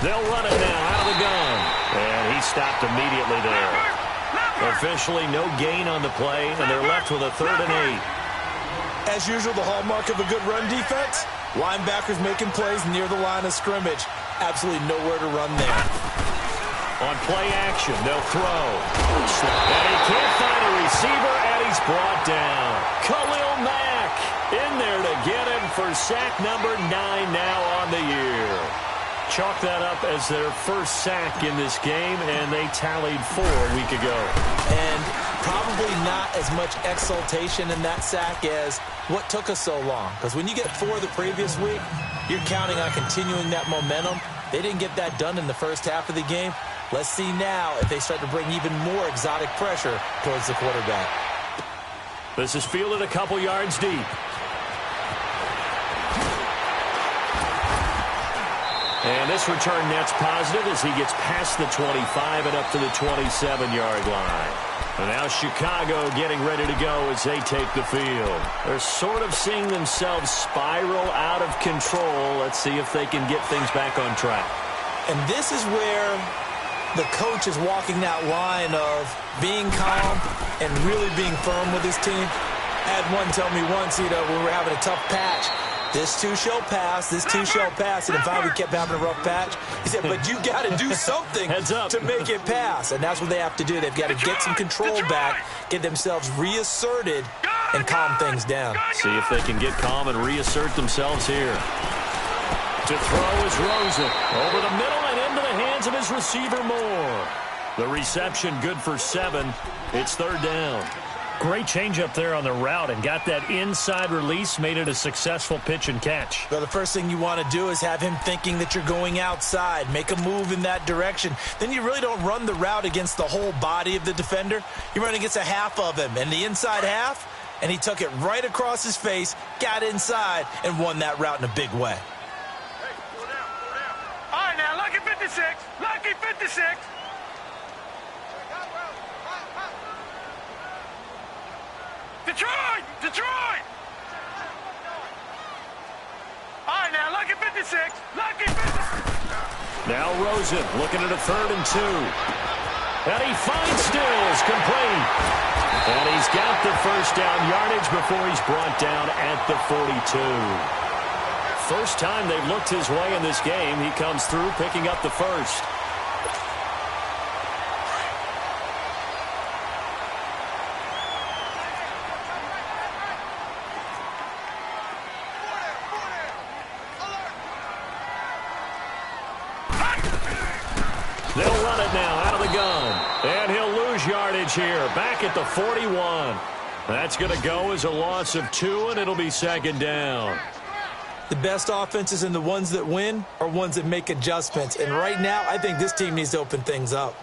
[SPEAKER 1] They'll run it now out of the gun. And he stopped immediately there. Officially, no gain on the play, and they're left with a 3rd and 8.
[SPEAKER 2] As usual, the hallmark of a good run defense, linebackers making plays near the line of scrimmage. Absolutely nowhere to run there.
[SPEAKER 1] On play action, they'll throw. And he can't find a receiver, and he's brought down. Khalil Mack in there to get him for sack number 9 now on the year. Chalk that up as their first sack in this game, and they tallied 4 a week ago.
[SPEAKER 2] And probably not as much exultation in that sack as what took us so long. Because when you get 4 the previous week, you're counting on continuing that momentum. They didn't get that done in the first half of the game. Let's see now if they start to bring even more exotic pressure towards the quarterback.
[SPEAKER 1] This is fielded a couple yards deep. And this return net's positive as he gets past the 25 and up to the 27-yard line. And now Chicago getting ready to go as they take the field. They're sort of seeing themselves spiral out of control. Let's see if they can get things back on track.
[SPEAKER 2] And this is where the coach is walking that line of being calm and really being firm with his team. I had one tell me once, when we were having a tough patch, this too shall pass, this too shall pass. And finally we kept having a rough patch. He said, but you got to do something to make it pass. And that's what they have to do. They've got to get some control back, get themselves reasserted, and calm things down.
[SPEAKER 1] See if they can get calm and reassert themselves here. To throw is Rosen. Over the middle and into the hands of his receiver, Moore. The reception good for 7. It's 3rd down. Great change up there on the route and got that inside release, made it a successful pitch and catch.
[SPEAKER 2] Well, the first thing you want to do is have him thinking that you're going outside, make a move in that direction. Then you really don't run the route against the whole body of the defender. You run against a half of him, and the inside half, and he took it right across his face, got inside, and won that route in a big way.
[SPEAKER 3] Hey, pull down. All right, now, lucky 56. Lucky 56. Detroit! All right, now, lucky 56. Lucky 56.
[SPEAKER 1] Now Rosen looking at a 3rd and 2. And he finds Stills complete. And he's got the first down yardage before he's brought down at the 42. First time they've looked his way in this game. He comes through picking up the first. it now out of the gun. And he'll lose yardage here. Back at the 41. That's going to go as a loss of 2, and it'll be second down.
[SPEAKER 2] The best offenses and the ones that win are ones that make adjustments. And right now, I think this team needs to open things up.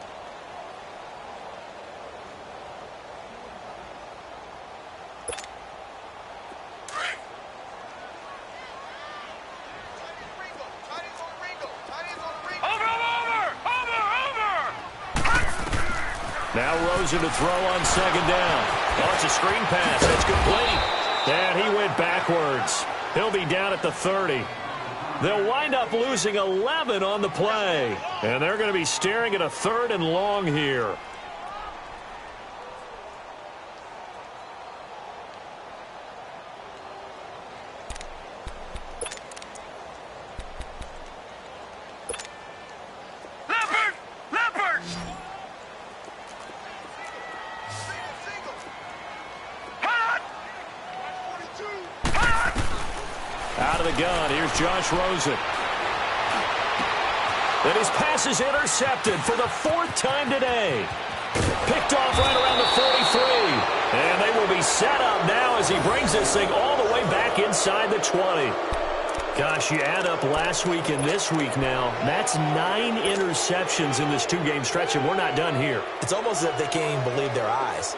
[SPEAKER 1] Now Rosen to throw on second down. Oh, it's a screen pass. It's complete. And he went backwards. He'll be down at the 30. They'll wind up losing 11 on the play. And they're going to be staring at a 3rd and long here. Out of the gun, here's Josh Rosen. And his pass is intercepted for the 4th time today. Picked off right around the 43. And they will be set up now as he brings this thing all the way back inside the 20. Gosh, you add up last week and this week now. That's 9 interceptions in this 2-game stretch, and we're not done here.
[SPEAKER 2] It's almost as if they can't even believe their eyes.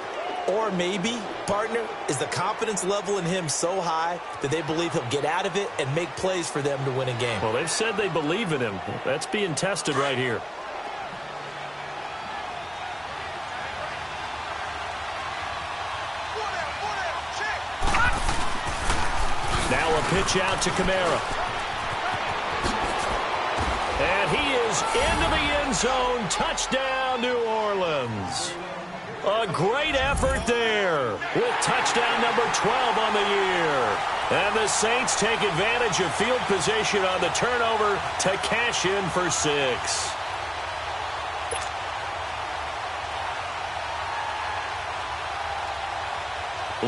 [SPEAKER 2] Or maybe, partner, is the confidence level in him so high that they believe he'll get out of it and make plays for them to win a game.
[SPEAKER 1] Well, they've said they believe in him. That's being tested right here. Now a pitch out to Kamara. And he is into the end zone. Touchdown, New Orleans. A great effort there with touchdown number 12 on the year. And the Saints take advantage of field position on the turnover to cash in for 6.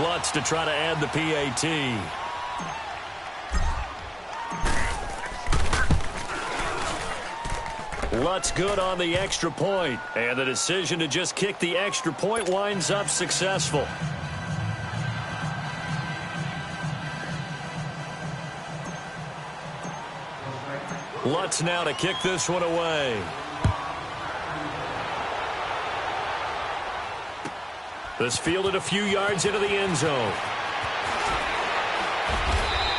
[SPEAKER 1] Lutz to try to add the PAT. Lutz good on the extra point, and the decision to just kick the extra point winds up successful. Lutz now to kick this one away. This fielded a few yards into the end zone.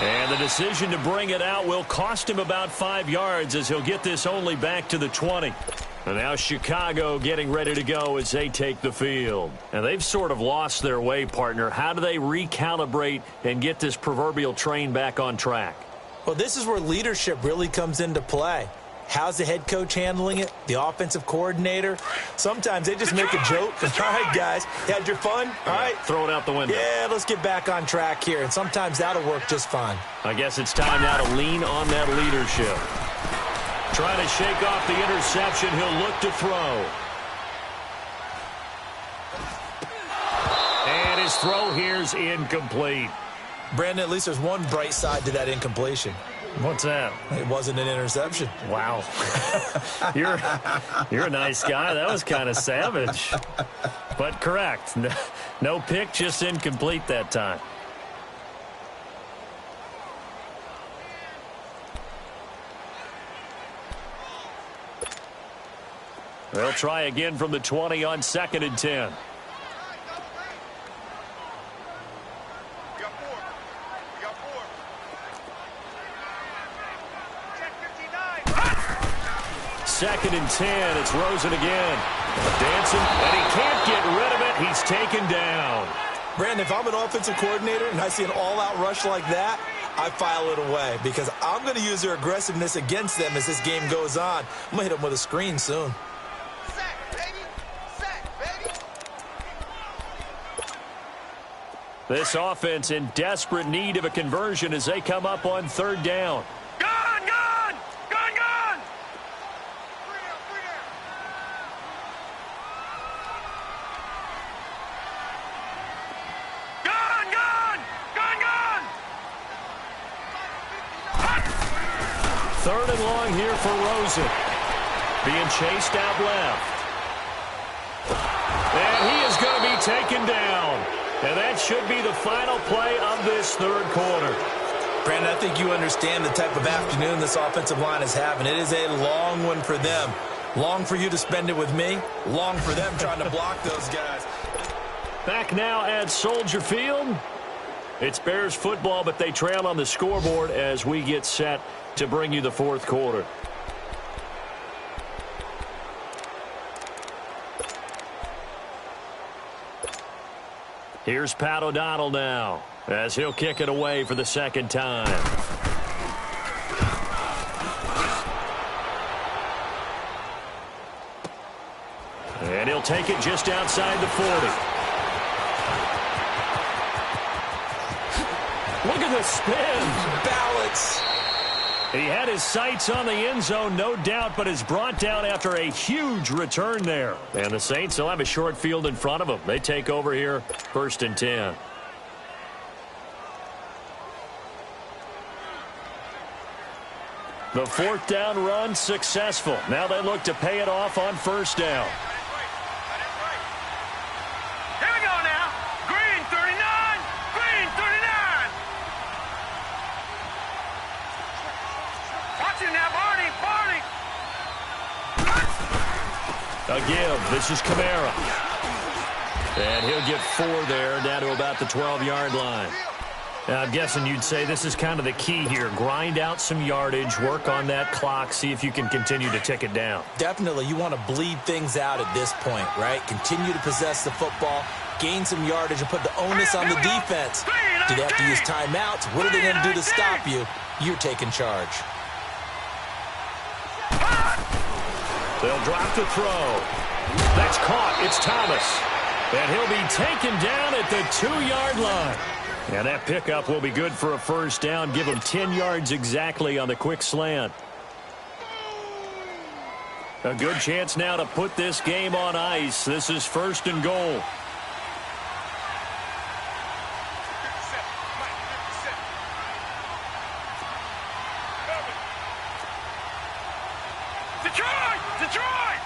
[SPEAKER 1] And the decision to bring it out will cost him about 5 yards as he'll get this only back to the 20. And now Chicago getting ready to go as they take the field. And they've sort of lost their way, partner. How do they recalibrate and get this proverbial train back on track?
[SPEAKER 2] Well, this is where leadership really comes into play. How's the head coach handling it? The offensive coordinator? Sometimes they just make a joke. All right, guys, you had your fun? All right.
[SPEAKER 1] Throw it out the window.
[SPEAKER 2] Yeah, let's get back on track here. And sometimes that'll work just fine.
[SPEAKER 1] I guess it's time now to lean on that leadership. Trying to shake off the interception. He'll look to throw. And his throw here's incomplete.
[SPEAKER 2] Brandon, at least there's one bright side to that incompletion.
[SPEAKER 1] What's that?
[SPEAKER 2] It wasn't an interception.
[SPEAKER 1] Wow. You're a nice guy. That was kind of savage. But correct. No pick, just incomplete that time. They'll try again from the 20 on 2nd and 10. Second and 10. It's Rosen again. Dancing, and he can't get rid of it. He's taken down.
[SPEAKER 2] Brandon, if I'm an offensive coordinator and I see an all-out rush like that, I file it away because I'm going to use their aggressiveness against them as this game goes on. I'm going to hit them with a screen soon.
[SPEAKER 3] Sack, baby. Sack, baby.
[SPEAKER 1] This offense in desperate need of a conversion as they come up on 3rd down. Third and long here for Rosen. Being chased out left. taken down. And that should be the final play of this third quarter.
[SPEAKER 2] Brandon, I think you understand the type of afternoon this offensive line is having. It is a long one for them. Long for you to spend it with me. Long for them trying to block those guys.
[SPEAKER 1] Back now at Soldier Field. It's Bears football, but they trail on the scoreboard as we get set to bring you the fourth quarter. Here's Pat O'Donnell now as he'll kick it away for the second time. And he'll take it just outside the 40. Look at the spin.
[SPEAKER 2] Balance.
[SPEAKER 1] He had his sights on the end zone, no doubt, but is brought down after a huge return there. And the Saints will have a short field in front of them. They take over here, 1st and 10. The fourth down run successful. Now they look to pay it off on 1st down.
[SPEAKER 3] Here we go now. Green 39. Green 39. Watch it now, Barney. Barney.
[SPEAKER 1] A give. This is Kamara. And he'll get 4 there, down to about the 12-yard line. Now, I'm guessing you'd say this is kind of the key here. Grind out some yardage, work on that clock, see if you can continue to tick it down.
[SPEAKER 2] Definitely, you want to bleed things out at this point, right? Continue to possess the football, gain some yardage, and put the onus on the defense. Do they have to use timeouts? What are they going to do to stop you? You're taking charge.
[SPEAKER 1] They'll drop the throw. That's caught. It's Thomas. And he'll be taken down at the 2-yard line. And that pickup will be good for a 1st down. Give him 10 yards exactly on the quick slant. A good chance now to put this game on ice. This is 1st and goal.
[SPEAKER 3] Detroit! Detroit!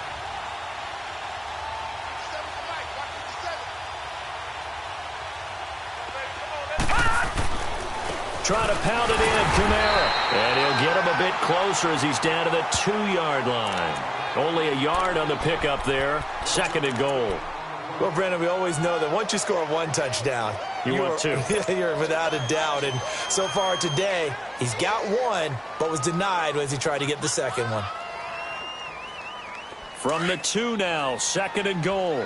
[SPEAKER 1] Try to pound it in, Kamara. And he'll get him a bit closer as he's down to the 2-yard line. Only a yard on the pickup there. 2nd and goal.
[SPEAKER 2] Well, Brandon, we always know that once you score 1 touchdown,
[SPEAKER 1] want 2.
[SPEAKER 2] You're without a doubt. And so far today, he's got 1, but was denied as he tried to get the second one.
[SPEAKER 1] From the 2 now, 2nd and goal.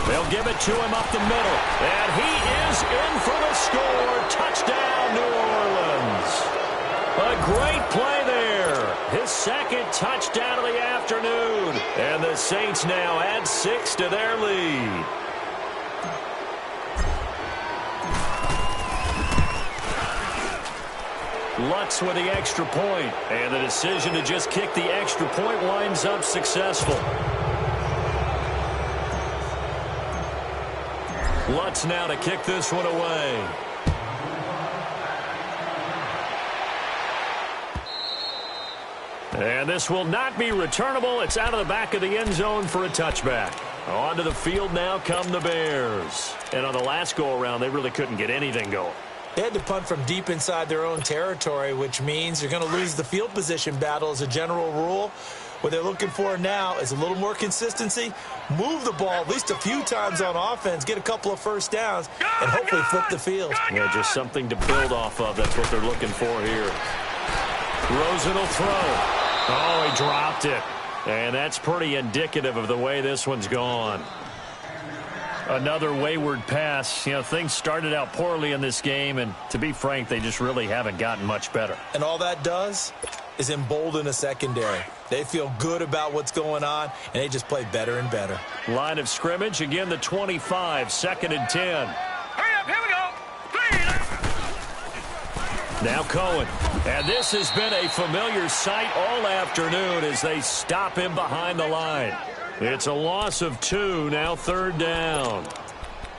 [SPEAKER 1] They'll give it to him up the middle. And he is in for the score. Touchdown, New Orleans. A great play there. His 2nd touchdown of the afternoon. And the Saints now add 6 to their lead. Lutz with the extra point. And the decision to just kick the extra point winds up successful. Lutz now to kick this one away. And this will not be returnable. It's out of the back of the end zone for a touchback. Onto the field now come the Bears. And on the last go-around, they really couldn't get anything going.
[SPEAKER 2] They had to punt from deep inside their own territory, which means you're going to lose the field position battle as a general rule. What they're looking for now is a little more consistency, move the ball at least a few times on offense, get a couple of 1st downs, and hopefully flip the field.
[SPEAKER 1] Yeah, just something to build off of. That's what they're looking for here. Rosen will throw. Oh, he dropped it. And that's pretty indicative of the way this one's gone. Another wayward pass. You know, things started out poorly in this game, and to be frank, they just really haven't gotten much better.
[SPEAKER 2] And all that does is embolden a secondary. They feel good about what's going on, and they just play better and better.
[SPEAKER 1] Line of scrimmage, again the 25, 2nd and 10.
[SPEAKER 3] Hurry up, here we go.
[SPEAKER 1] Now Cohen. And this has been a familiar sight all afternoon as they stop him behind the line. It's a loss of 2, now 3rd down.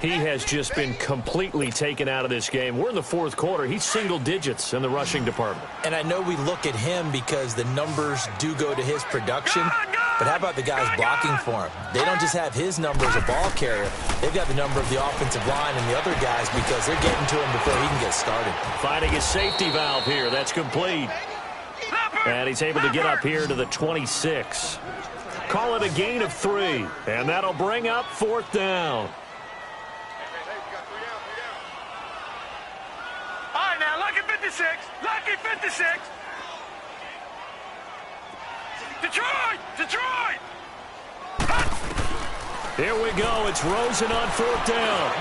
[SPEAKER 1] He has just been completely taken out of this game. We're in the fourth quarter. He's single digits in the rushing department.
[SPEAKER 2] And I know we look at him because the numbers do go to his production, but how about the guys blocking for him? They don't just have his number as a ball carrier. They've got the number of the offensive line and the other guys because they're getting to him before he can get started.
[SPEAKER 1] Finding his safety valve here. That's complete. And he's able to get up here to the 26. Call it a gain of 3. And that'll bring up fourth down.
[SPEAKER 3] All right, now, lucky 56. Lucky 56. Detroit! Detroit!
[SPEAKER 1] Here we go. It's Rosen on fourth down.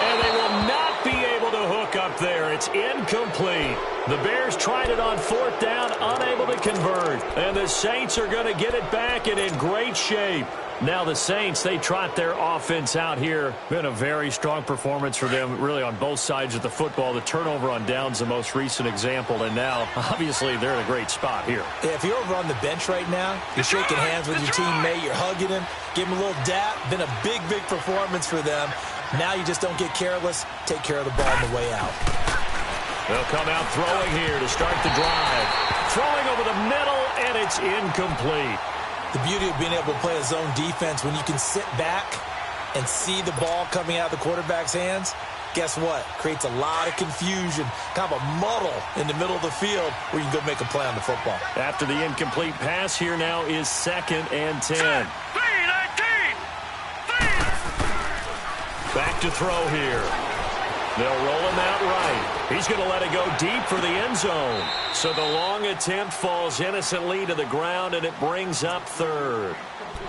[SPEAKER 1] And they will not be able to hook up there. It's incomplete. The Bears tried it on fourth down, unable to convert. And the Saints are going to get it back and in great shape. Now the Saints, they trot their offense out here. Been a very strong performance for them, really on both sides of the football. The turnover on downs, the most recent example. And now, obviously, they're in a great spot here.
[SPEAKER 2] Yeah, if you're over on the bench right now, you're shaking hands with your teammate, you're hugging him, give him a little dap. Been a big, big performance for them. Now you just don't get careless. Take care of the ball on the way out.
[SPEAKER 1] They'll come out throwing here to start the drive. Throwing over the middle, and it's incomplete.
[SPEAKER 2] The beauty of being able to play a zone defense when you can sit back and see the ball coming out of the quarterback's hands, guess what? Creates a lot of confusion, kind of a muddle in the middle of the field where you can go make a play on the football.
[SPEAKER 1] After the incomplete pass, here now is 2nd and 10.
[SPEAKER 3] 3-19!
[SPEAKER 1] Back to throw here. They'll roll him out right. He's going to let it go deep for the end zone. So the long attempt falls innocently to the ground, and it brings up third.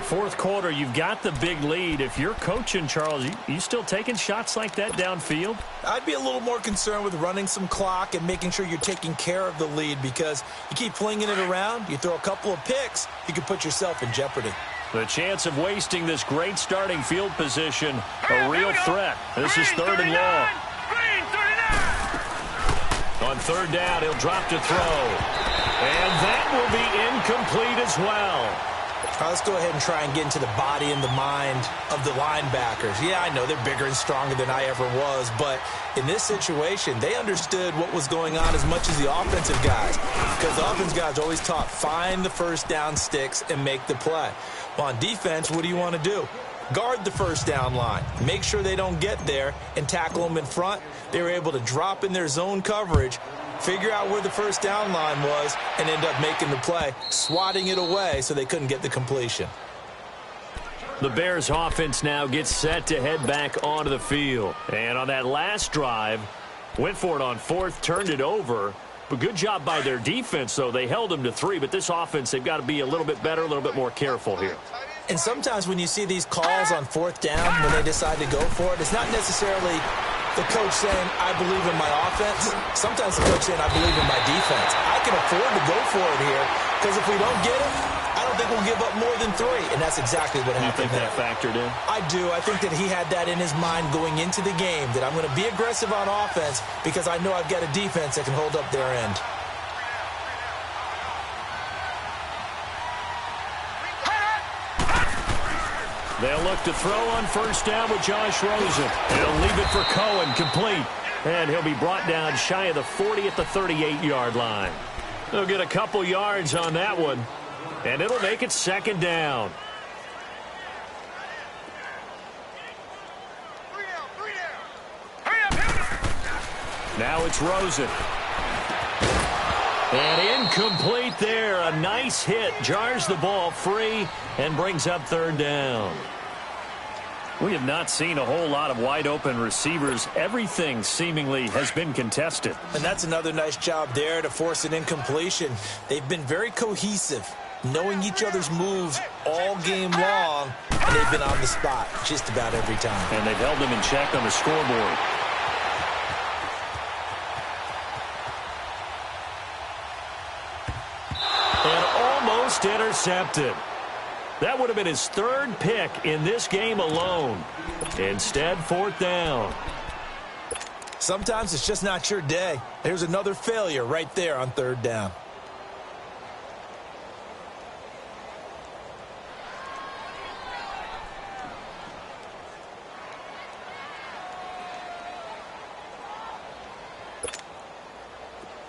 [SPEAKER 1] Fourth quarter, you've got the big lead. If you're coaching, Charles, you still taking shots like that downfield?
[SPEAKER 2] I'd be a little more concerned with running some clock and making sure you're taking care of the lead because you keep flinging it around, you throw a couple of picks, you can put yourself in jeopardy.
[SPEAKER 1] The chance of wasting this great starting field position, a real threat. This is 3rd and long. On 3rd down, he'll drop to throw. And that will be incomplete as well.
[SPEAKER 2] Let's go ahead and try and get into the body and the mind of the linebackers. Yeah, I know they're bigger and stronger than I ever was, but in this situation, they understood what was going on as much as the offensive guys, because the offensive guys always taught, find the first down sticks and make the play. Well, on defense, what do you want to do? Guard the first down line. Make sure they don't get there and tackle them in front. They were able to drop in their zone coverage, figure out where the first down line was, and end up making the play, swatting it away so they couldn't get the completion.
[SPEAKER 1] The Bears offense now gets set to head back onto the field. And on that last drive, went for it on 4th, turned it over. But good job by their defense, though. They held them to 3, but this offense, they've got to be a little bit better, a little bit more careful here.
[SPEAKER 2] And sometimes when you see these calls on 4th down, when they decide to go for it, it's not necessarily the coach saying, I believe in my offense. Sometimes the coach saying, I believe in my defense. I can afford to go for it here because if we don't get it, I don't think we'll give up more than 3. And that's exactly what happened there.
[SPEAKER 1] You think that factored in?
[SPEAKER 2] I do. I think that he had that in his mind going into the game, that I'm going to be aggressive on offense because I know I've got a defense that can hold up their end.
[SPEAKER 1] They'll look to throw on 1st down with Josh Rosen. He'll leave it for Cohen, complete. And he'll be brought down shy of the 40 at the 38-yard line. They'll get a couple yards on that one, and it'll make it 2nd down. Now it's Rosen. And incomplete there. A nice hit. Jars the ball free and brings up 3rd down. We have not seen a whole lot of wide-open receivers. Everything seemingly has been contested.
[SPEAKER 2] And that's another nice job there to force an incompletion. They've been very cohesive, knowing each other's moves all game long, and they've been on the spot just about every time.
[SPEAKER 1] And they've held them in check on the scoreboard. And almost intercepted. That would have been his 3rd pick in this game alone. Instead, 4th down.
[SPEAKER 2] Sometimes it's just not your day. There's another failure right there on 3rd down.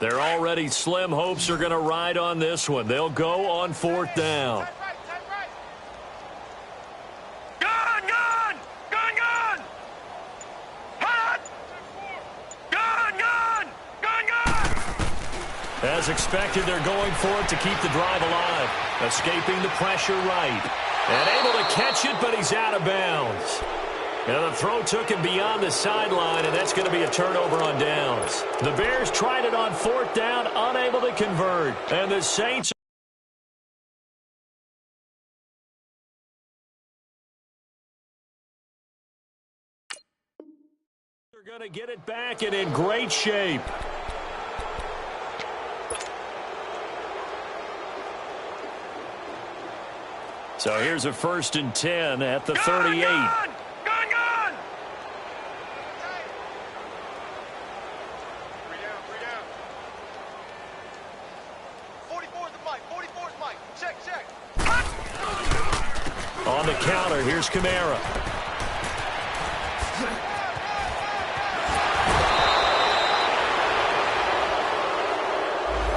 [SPEAKER 1] Their already slim hopes are going to ride on this one. They'll go on 4th down.
[SPEAKER 3] Gun, gun! Gun, gun! Hot! Gun, gun! Gun, gun!
[SPEAKER 1] As expected, they're going for it to keep the drive alive. Escaping the pressure right. And able to catch it, but he's out of bounds. And the throw took him beyond the sideline, and that's going to be a turnover on downs. The Bears tried it on 4th down, unable to convert. And the Saints are going to get it back and in great shape. So here's a 1st and 10 at the 38.
[SPEAKER 3] Gun, gun, gun! 3 down, 3 down. 44's the mic, 44's mic. Check, check.
[SPEAKER 1] On the counter, here's Kamara.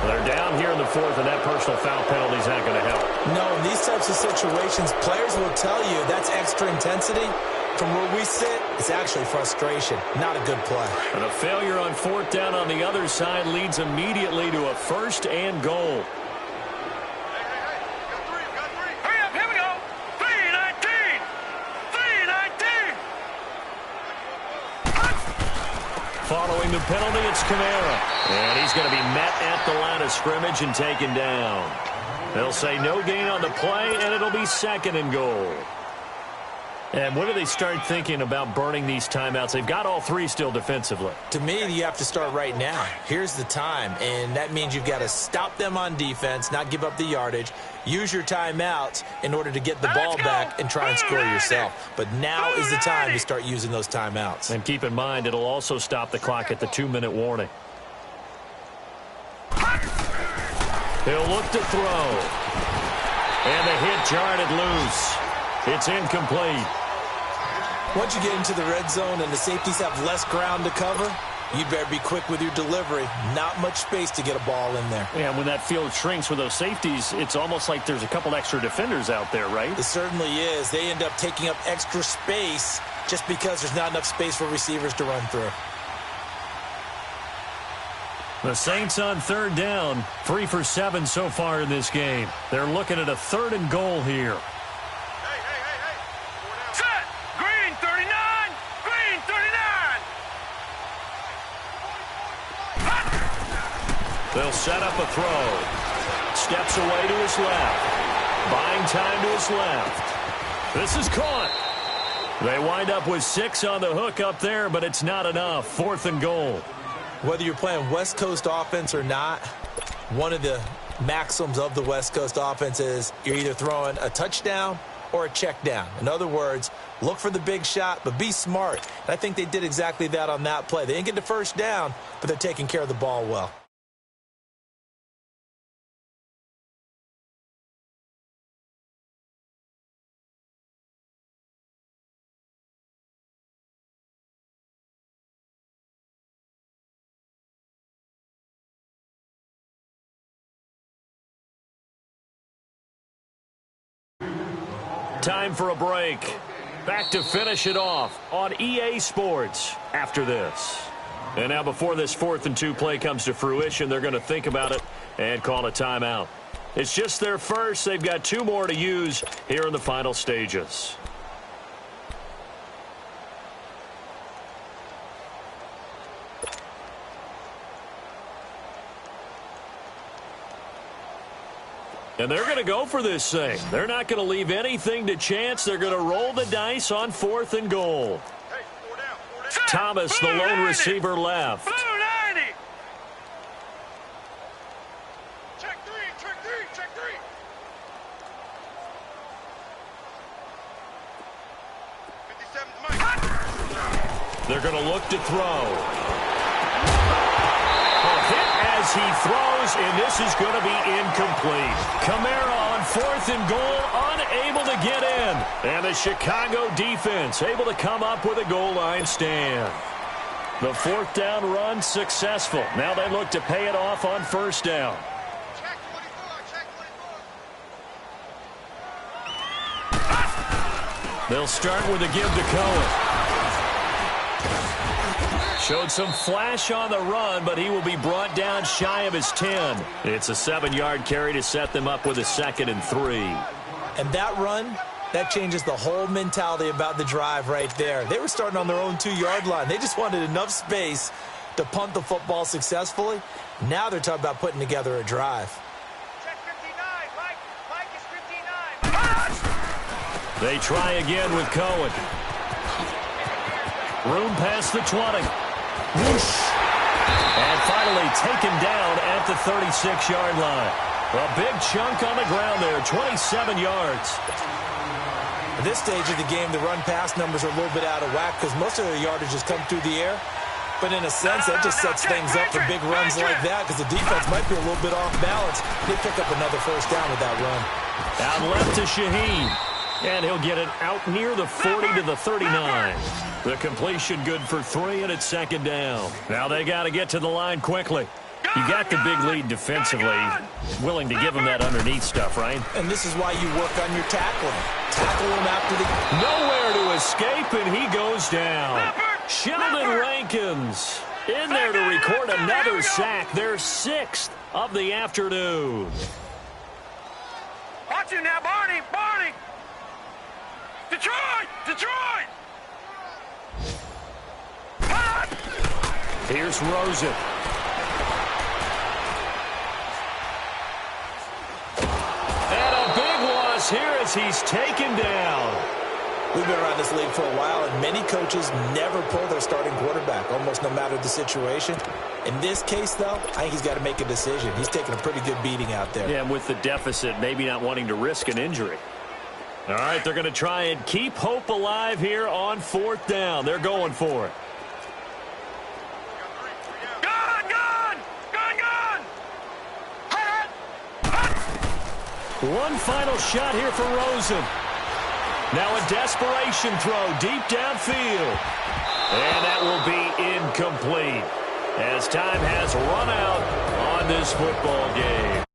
[SPEAKER 1] They're down here in the 4th, and that personal foul penalty is not going to help.
[SPEAKER 2] No, in these types of situations, players will tell you that's extra intensity. From where we sit, it's actually frustration, not a good play.
[SPEAKER 1] And a failure on 4th down on the other side leads immediately to a 1st and goal.
[SPEAKER 3] Got 3. Hurry up, here we go. 3:19. 3:19.
[SPEAKER 1] Following the penalty, it's Kamara. And he's going to be met at the line of scrimmage and taken down. They'll say no gain on the play, and it'll be 2nd and goal. And when do they start thinking about burning these timeouts? They've got all 3 still defensively.
[SPEAKER 2] To me, you have to start right now. Here's the time, and that means you've got to stop them on defense, not give up the yardage, use your timeouts in order to get the ball back and try and score yourself. But now is the time to start using those timeouts.
[SPEAKER 1] And keep in mind, it'll also stop the clock at the 2-minute warning. He'll look to throw. And the hit jarred it loose. It's incomplete.
[SPEAKER 2] Once you get into the red zone and the safeties have less ground to cover, you better be quick with your delivery. Not much space to get a ball in there.
[SPEAKER 1] Yeah, when that field shrinks with those safeties, it's almost like there's a couple extra defenders out there, right?
[SPEAKER 2] It certainly is. They end up taking up extra space just because there's not enough space for receivers to run through.
[SPEAKER 1] The Saints on 3rd down, 3 for 7 so far in this game. They're looking at a 3rd and goal here.
[SPEAKER 3] Set. Green 39. Green 39.
[SPEAKER 1] They'll set up a throw. Steps away to his left. Buying time to his left. This is caught. They wind up with 6 on the hook up there, but it's not enough. 4th and goal.
[SPEAKER 2] Whether you're playing West Coast offense or not, one of the maxims of the West Coast offense is you're either throwing a touchdown or a check down. In other words, look for the big shot, but be smart. And I think they did exactly that on that play. They didn't get the 1st down, but they're taking care of the ball well.
[SPEAKER 1] Time for a break. Back to finish it off on EA Sports after this. And now before this 4th and 2 play comes to fruition, they're going to think about it and call a timeout. It's just their first. They've got 2 more to use here in the final stages. And they're going to go for this thing. They're not going to leave anything to chance. They're going to roll the dice on 4th and goal.
[SPEAKER 3] Hey, 4 down.
[SPEAKER 1] Thomas, the lone receiver, left.
[SPEAKER 3] Blue 90. Check 3. Check 3. Check 3.
[SPEAKER 1] They're going to look to throw. A hit as he throws, and this is going to be incomplete. Kamara on 4th and goal, unable to get in. And the Chicago defense able to come up with a goal line stand. The fourth down run successful. Now they look to pay it off on first down.
[SPEAKER 3] Check 24, check 24.
[SPEAKER 1] They'll start with a give to Cohen. Showed some flash on the run, but he will be brought down shy of his 10. It's a 7-yard carry to set them up with a 2nd and 3.
[SPEAKER 2] And that run, that changes the whole mentality about the drive right there. They were starting on their own 2-yard line. They just wanted enough space to punt the football successfully. Now they're talking about putting together a drive.
[SPEAKER 3] Check 59, Mike is 59.
[SPEAKER 1] They try again with Cohen. Room past the 20. Whoosh. And finally taken down at the 36-yard line. A big chunk on the ground there, 27 yards.
[SPEAKER 2] At this stage of the game, the run-pass numbers are a little bit out of whack because most of their yardage has come through the air. But in a sense, that just sets things up for big runs like that because the defense might be a little bit off balance. They pick up another first down with that run.
[SPEAKER 1] Out left to Shaheen. And he'll get it out near the 40 to the 39. The completion good for 3, and it's 2nd down. Now they got to get to the line quickly. You got the big lead defensively. Willing to give him that underneath stuff, right?
[SPEAKER 2] And this is why you work on your tackling. Tackle him after the...
[SPEAKER 1] Nowhere to escape, and he goes down. Sheldon Rankins in there to record another sack. Their 6th of the afternoon.
[SPEAKER 3] Watch him now, Barney, Barney. Detroit, Detroit.
[SPEAKER 1] Here's Rosen. And a big loss here as he's taken down.
[SPEAKER 2] We've been around this league for a while, and many coaches never pull their starting quarterback, almost no matter the situation. In this case, though, I think he's got to make a decision. He's taking a pretty good beating out there.
[SPEAKER 1] Yeah, and with the deficit, maybe not wanting to risk an injury. All right, they're going to try and keep hope alive here on 4th down. They're going for it. One final shot here for Rosen. Now a desperation throw deep downfield. And that will be incomplete as time has run out on this football game.